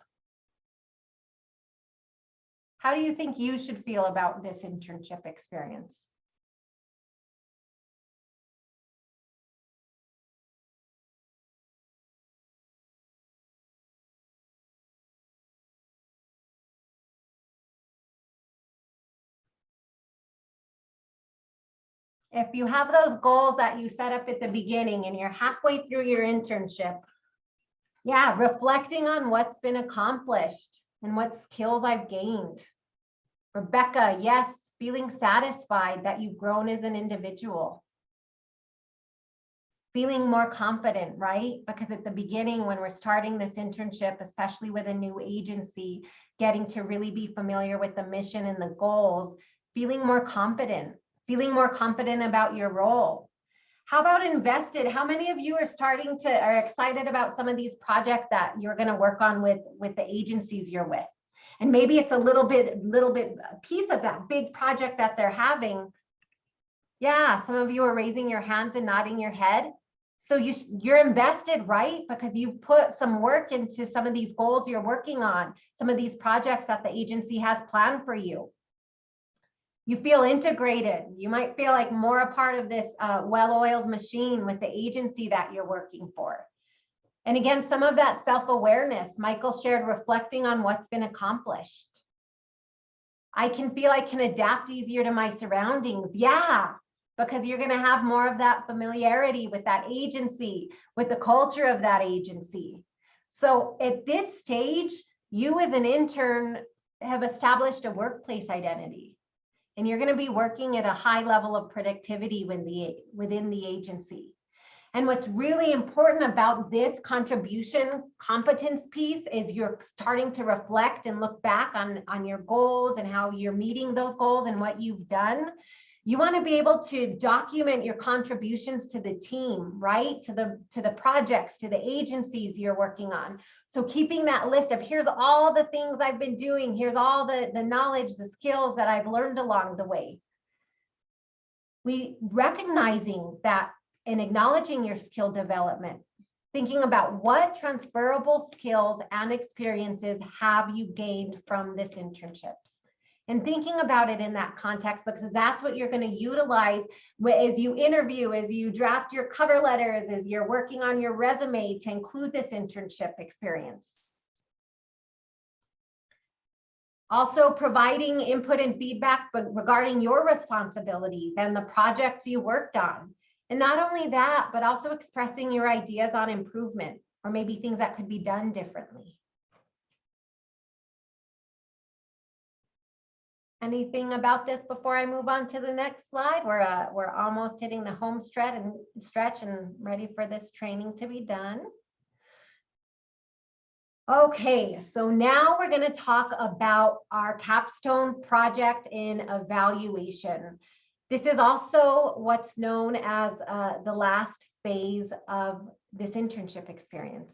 How do you think you should feel about this internship experience? If you have those goals that you set up at the beginning and you're halfway through your internship, yeah, reflecting on what's been accomplished and what skills I've gained. Rebecca, yes, feeling satisfied that you've grown as an individual. Feeling more confident, right? Because at the beginning, when we're starting this internship, especially with a new agency, getting to really be familiar with the mission and the goals, feeling more confident about your role. How about invested? How many of you are excited about some of these projects that you're going to work on with the agencies you're with? And maybe it's a little bit piece of that big project that they're having. Yeah, some of you are raising your hands and nodding your head. So you're invested, right? Because you've put some work into some of these goals you're working on, some of these projects that the agency has planned for you. You feel integrated. You might feel like more a part of this well-oiled machine with the agency that you're working for. And again, some of that self-awareness, Michael shared, reflecting on what's been accomplished. I can feel I can adapt easier to my surroundings. Yeah, because you're going to have more of that familiarity with that agency, with the culture of that agency. So at this stage, you as an intern have established a workplace identity, and you're going to be working at a high level of productivity within the agency. And what's really important about this contribution competence piece is you're starting to reflect and look back on your goals and how you're meeting those goals and what you've done. You want to be able to document your contributions to the team, right? To the projects, to the agencies you're working on. So keeping that list of here's all the things I've been doing, here's all the knowledge, the skills that I've learned along the way. We recognizing that and acknowledging your skill development, thinking about what transferable skills and experiences have you gained from this internships, and thinking about it in that context, because that's what you're going to utilize as you interview, as you draft your cover letters, as you're working on your resume to include this internship experience. Also providing input and feedback regarding your responsibilities and the projects you worked on. And not only that, but also expressing your ideas on improvement or maybe things that could be done differently. Anything about this before I move on to the next slide? We're almost hitting the home stretch and ready for this training to be done. Okay, so now we're going to talk about our capstone project in evaluation. This is also what's known as the last phase of this internship experience,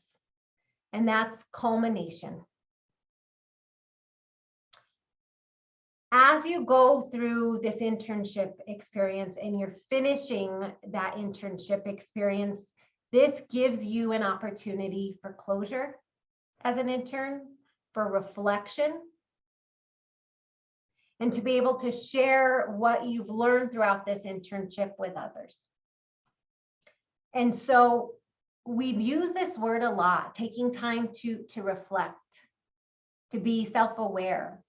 and that's culmination. As you go through this internship experience and you're finishing that internship experience, this gives you an opportunity for closure as an intern, for reflection, and to be able to share what you've learned throughout this internship with others. And so we've used this word a lot, taking time to reflect, to be self-aware.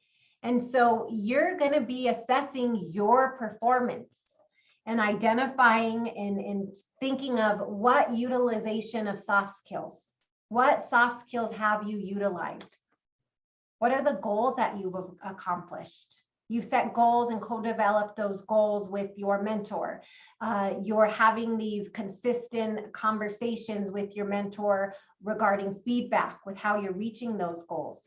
And so you're going to be assessing your performance and identifying and thinking of what utilization of soft skills. What soft skills have you utilized? What are the goals that you've accomplished? You set goals and co-develop those goals with your mentor. You're having these consistent conversations with your mentor regarding feedback with how you're reaching those goals.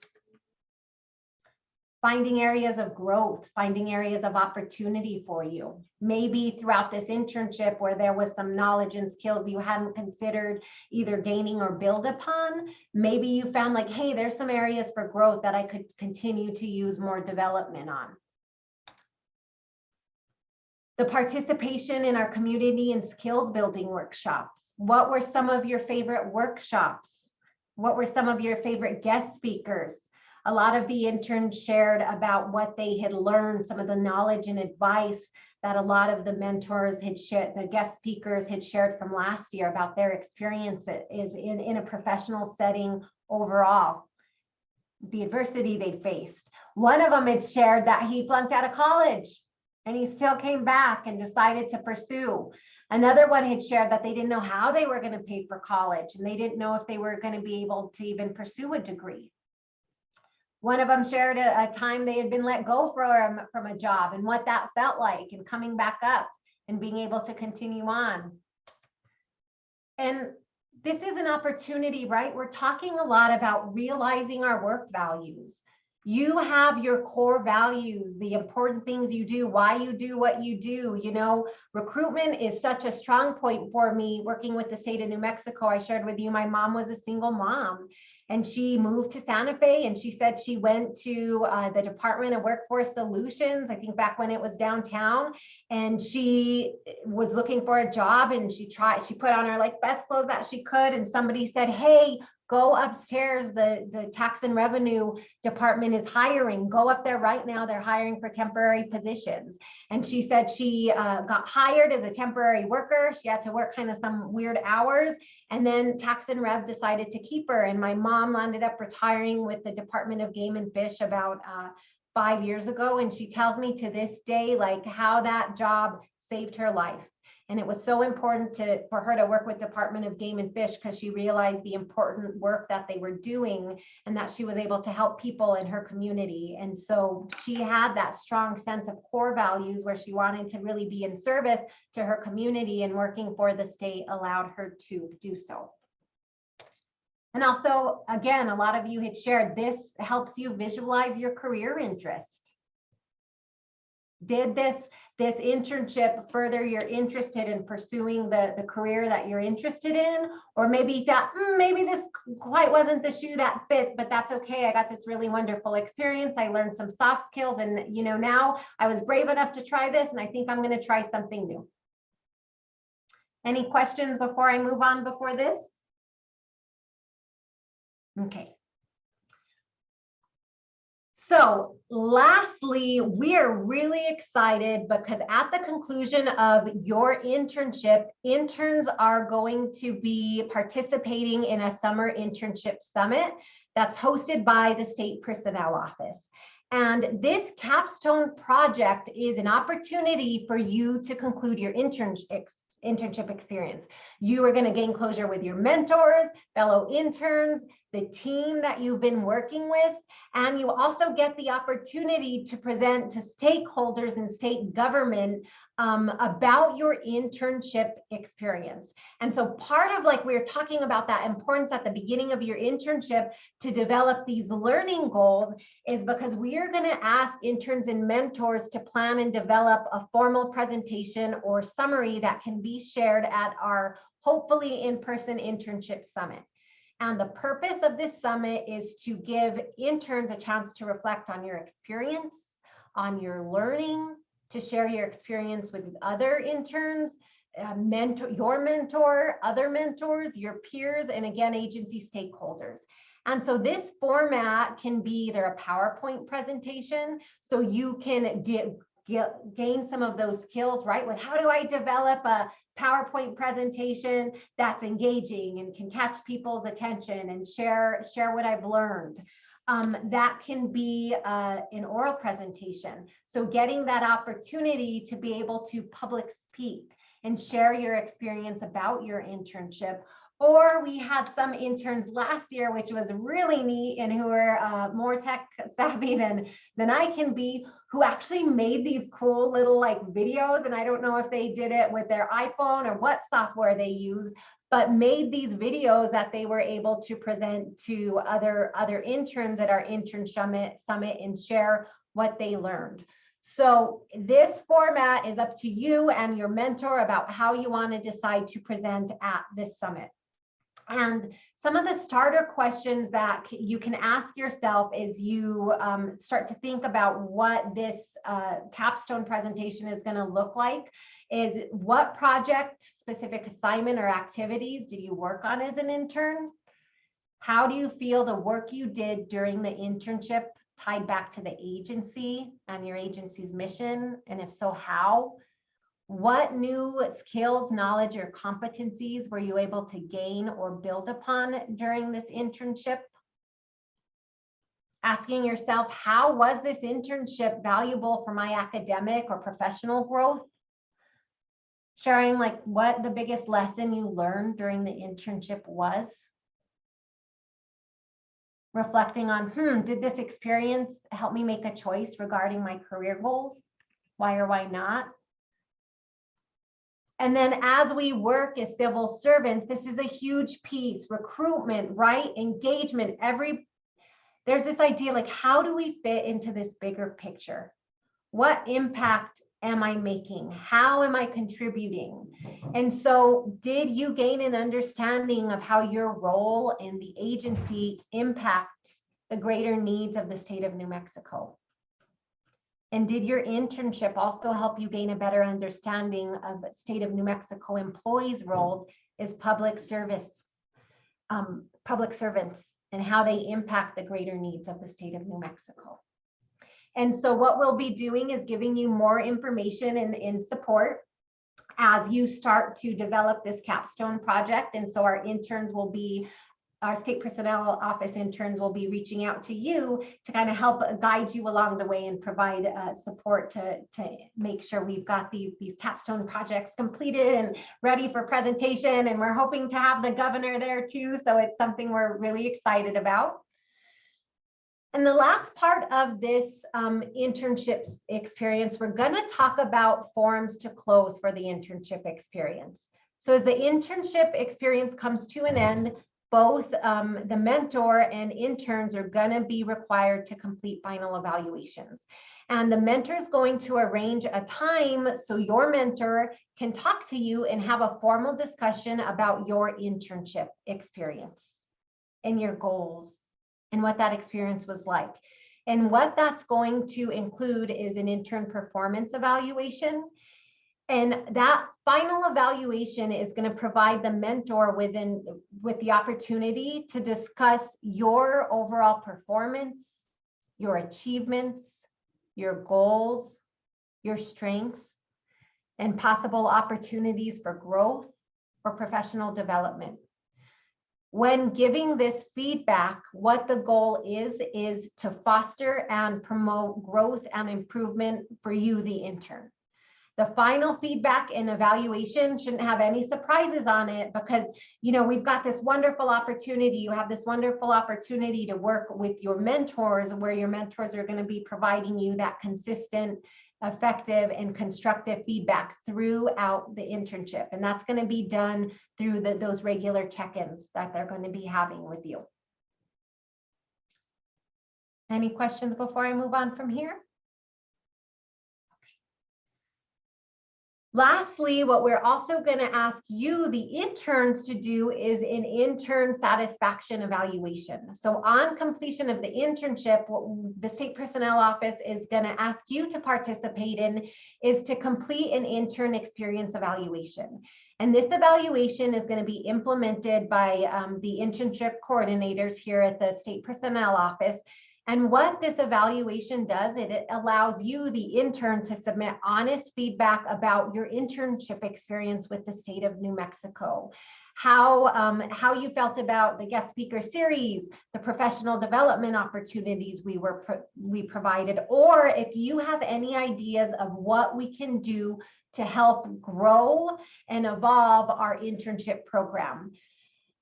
Finding areas of growth, finding areas of opportunity for you. Maybe throughout this internship where there was some knowledge and skills you hadn't considered either gaining or build upon, maybe you found like, hey, there's some areas for growth that I could continue to use more development on. The participation in our community and skills building workshops. What were some of your favorite workshops? What were some of your favorite guest speakers? A lot of the interns shared about what they had learned, some of the knowledge and advice that a lot of the mentors had shared, the guest speakers had shared from last year about their experiences in a professional setting overall, the adversity they faced. One of them had shared that he flunked out of college and he still came back and decided to pursue. Another one had shared that they didn't know how they were going to pay for college and they didn't know if they were going to be able to even pursue a degree. One of them shared a time they had been let go from a job and what that felt like and coming back up and being able to continue on. And this is an opportunity, right? We're talking a lot about realizing our work values. You have your core values, the important things you do, why you do what you do. You know, recruitment is such a strong point for me working with the state of New Mexico. I shared with you, my mom was a single mom. and she moved to Santa Fe, and she said she went to the Department of Workforce Solutions, I think back when it was downtown, and she was looking for a job, and she put on her like best clothes that she could, and somebody said, hey, go upstairs, the tax and revenue department is hiring, go up there right now, they're hiring for temporary positions. And she said she got hired as a temporary worker. She had to work kind of some weird hours, and then tax and rev decided to keep her. And my mom ended up retiring with the Department of Game and Fish about 5 years ago. And she tells me to this day, like how that job saved her life. And it was so important for her to work with Department of Game and Fish, because she realized the important work that they were doing and that she was able to help people in her community. And so she had that strong sense of core values where she wanted to really be in service to her community, and working for the state allowed her to do so. And also, again, a lot of you had shared, this helps you visualize your career interest. Did this internship further you're interested in pursuing the career that you're interested in? Or maybe you thought, maybe this quite wasn't the shoe that fit, but that's okay. I got this really wonderful experience. I learned some soft skills, and now I was brave enough to try this, and I think I'm going to try something new. Any questions before I move on before this? Okay. So lastly, we are really excited because at the conclusion of your internship, interns are going to be participating in a summer internship summit that's hosted by the State Personnel Office. And this capstone project is an opportunity for you to conclude your internship experience. You are going to gain closure with your mentors, fellow interns, the team that you've been working with, and you also get the opportunity to present to stakeholders in state government about your internship experience. And so part of, like we were talking about, that importance at the beginning of your internship to develop these learning goals is because we are going to ask interns and mentors to plan and develop a formal presentation or summary that can be shared at our hopefully in-person internship summit. And the purpose of this summit is to give interns a chance to reflect on your experience, on your learning, to share your experience with other interns, your mentor, other mentors, your peers, and again, agency stakeholders. And so this format can be either a PowerPoint presentation, so you can gain some of those skills, right? With how do I develop a PowerPoint presentation that's engaging and can catch people's attention and share what I've learned. That can be an oral presentation. So getting that opportunity to be able to public speak and share your experience about your internship. Or we had some interns last year, which was really neat, and who are more tech savvy than I can be, who actually made these cool little like videos. And I don't know if they did it with their iPhone or what software they used, but made these videos that they were able to present to other interns at our intern summit and share what they learned. So this format is up to you and your mentor about how you want to decide to present at this summit. And some of the starter questions that you can ask yourself as you start to think about what this capstone presentation is going to look like is, what project, specific assignment or activities did you work on as an intern? How do you feel the work you did during the internship tied back to the agency and your agency's mission? And if so, how? What new skills, knowledge, or competencies were you able to gain or build upon during this internship? Asking yourself, how was this internship valuable for my academic or professional growth? Sharing like what the biggest lesson you learned during the internship was. Reflecting on, did this experience help me make a choice regarding my career goals? Why or why not? And then as we work as civil servants, this is a huge piece, recruitment, right? Engagement, there's this idea like, how do we fit into this bigger picture? What impact am I making? How am I contributing? And so did you gain an understanding of how your role in the agency impacts the greater needs of the state of New Mexico? And did your internship also help you gain a better understanding of the state of New Mexico employees' roles as public servants and how they impact the greater needs of the state of New Mexico? And so what we'll be doing is giving you more information and support as you start to develop this capstone project. And so our interns will be, our state personnel office interns will be reaching out to you to kind of help guide you along the way and provide support to make sure we've got these capstone projects completed and ready for presentation. And we're hoping to have the governor there too. So it's something we're really excited about. And the last part of this internship experience, we're going to talk about forms to close for the internship experience. So as the internship experience comes to an end, both the mentor and interns are going to be required to complete final evaluations. And the mentor is going to arrange a time so your mentor can talk to you and have a formal discussion about your internship experience and your goals and what that experience was like. And what that's going to include is an intern performance evaluation. And that final evaluation is going to provide the mentor with the opportunity to discuss your overall performance, your achievements, your goals, your strengths, and possible opportunities for growth or professional development. When giving this feedback, what the goal is to foster and promote growth and improvement for you, the intern. The final feedback and evaluation shouldn't have any surprises on it because, you know, we've got this wonderful opportunity. You have this wonderful opportunity to work with your mentors, where your mentors are going to be providing you that consistent, effective, and constructive feedback throughout the internship. And that's going to be done through those regular check-ins that they're going to be having with you. Any questions before I move on from here? Lastly, what we're also going to ask you, the interns, to do is an intern satisfaction evaluation. So on completion of the internship, what the state personnel office is going to ask you to participate in is to complete an intern experience evaluation. And this evaluation is going to be implemented by the internship coordinators here at the state personnel office. And what this evaluation does, it allows you, the intern, to submit honest feedback about your internship experience with the state of New Mexico. How you felt about the guest speaker series, the professional development opportunities we provided, or if you have any ideas of what we can do to help grow and evolve our internship program.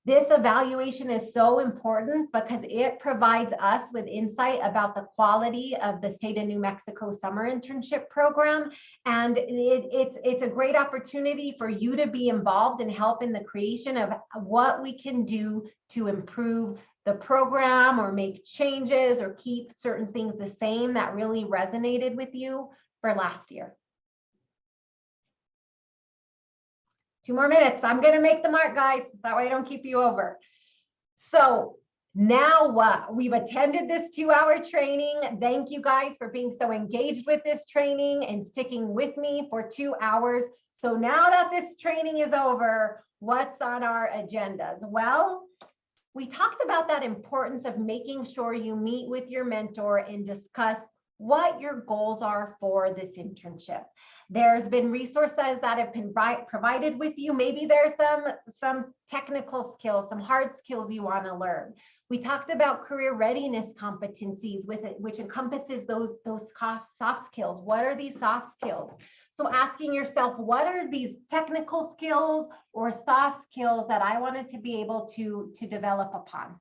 This evaluation is so important because it provides us with insight about the quality of the state of New Mexico summer internship program. And it's a great opportunity for you to be involved and help in the creation of what we can do to improve the program or make changes or keep certain things the same that really resonated with you for last year. 2 more minutes. I'm going to make the mark, guys. That way I don't keep you over. So now what? We've attended this 2-hour training. Thank you guys for being so engaged with this training and sticking with me for 2 hours. So now that this training is over, what's on our agendas? Well, we talked about that importance of making sure you meet with your mentor and discuss what your goals are for this internship. There's been resources that have been provided with you. Maybe there's some technical skills, some hard skills you want to learn. We talked about career readiness competencies with it, which encompasses those soft skills. What are these soft skills? So asking yourself, what are these technical skills or soft skills that I wanted to be able to develop upon?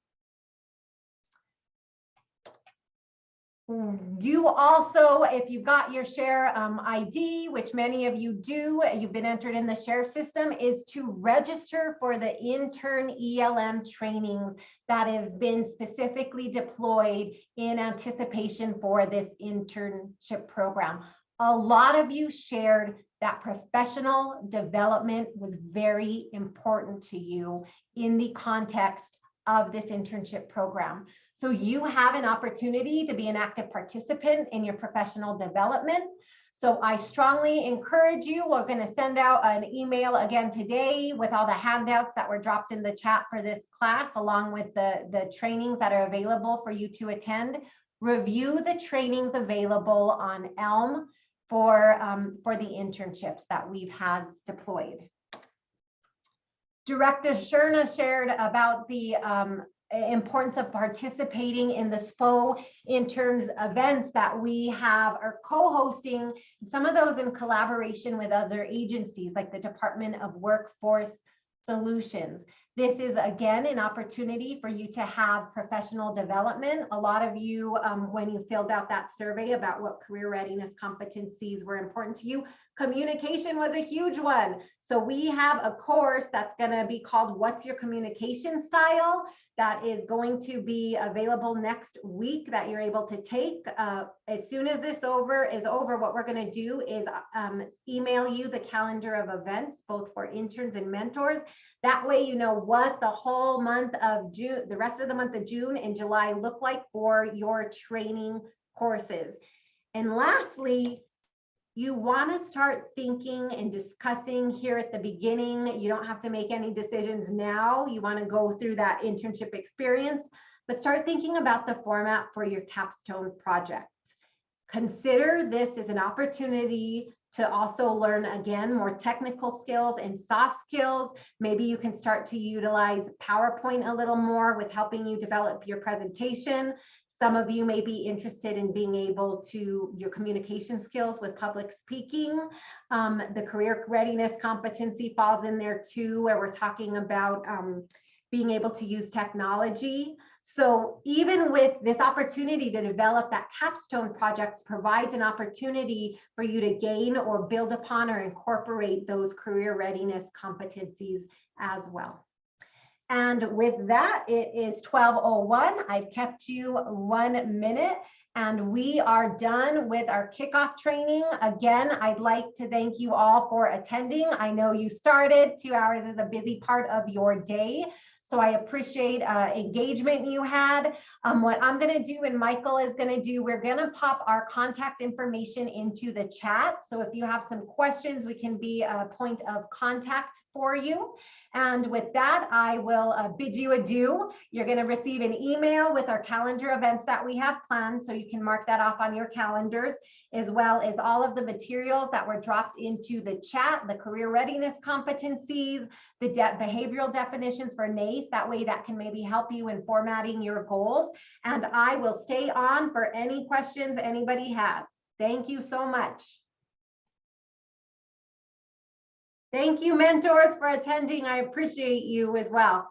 You also, if you've got your share ID, which many of you do, you've been entered in the share system, is to register for the intern ELM trainings that have been specifically deployed in anticipation for this internship program. A lot of you shared that professional development was very important to you in the context of this internship program. So you have an opportunity to be an active participant in your professional development. So I strongly encourage you. We're going to send out an email again today with all the handouts that were dropped in the chat for this class, along with the trainings that are available for you to attend. Review the trainings available on Elm for the internships that we've had deployed. Director Serna shared about the importance of participating in the SPO interns events that we are co-hosting, some of those in collaboration with other agencies like the Department of Workforce Solutions. This is again an opportunity for you to have professional development. A lot of you, when you filled out that survey about what career readiness competencies were important to you, communication was a huge one. So we have a course that's going to be called What's Your Communication Style? That is going to be available next week that you're able to take. As soon as this is over, what we're going to do is email you the calendar of events, both for interns and mentors. That way, you know what the whole month of June, the rest of the month of June and July look like for your training courses. And lastly, you want to start thinking and discussing here at the beginning. You don't have to make any decisions now. You want to go through that internship experience, but start thinking about the format for your capstone project. Consider this as an opportunity to also learn, again, more technical skills and soft skills. Maybe you can start to utilize PowerPoint a little more with helping you develop your presentation. Some of you may be interested in being able to, your communication skills with public speaking. The career readiness competency falls in there too, where we're talking about being able to use technology. So even with this opportunity to develop that capstone projects provides an opportunity for you to gain or build upon or incorporate those career readiness competencies as well. And with that, it is 12:01. I've kept you 1 minute and we are done with our kickoff training. Again, I'd like to thank you all for attending. I know you started, 2 hours is a busy part of your day. So I appreciate engagement you had. What I'm going to do and Michael is going to do, we're going to pop our contact information into the chat. So if you have some questions, we can be a point of contact for you. And with that, I will bid you adieu. You're going to receive an email with our calendar events that we have planned. So you can mark that off on your calendars, as well as all of the materials that were dropped into the chat, the career readiness competencies, the behavioral definitions for NACE. That way that can maybe help you in formatting your goals. And I will stay on for any questions anybody has. Thank you so much. Thank you, mentors, for attending. I appreciate you as well.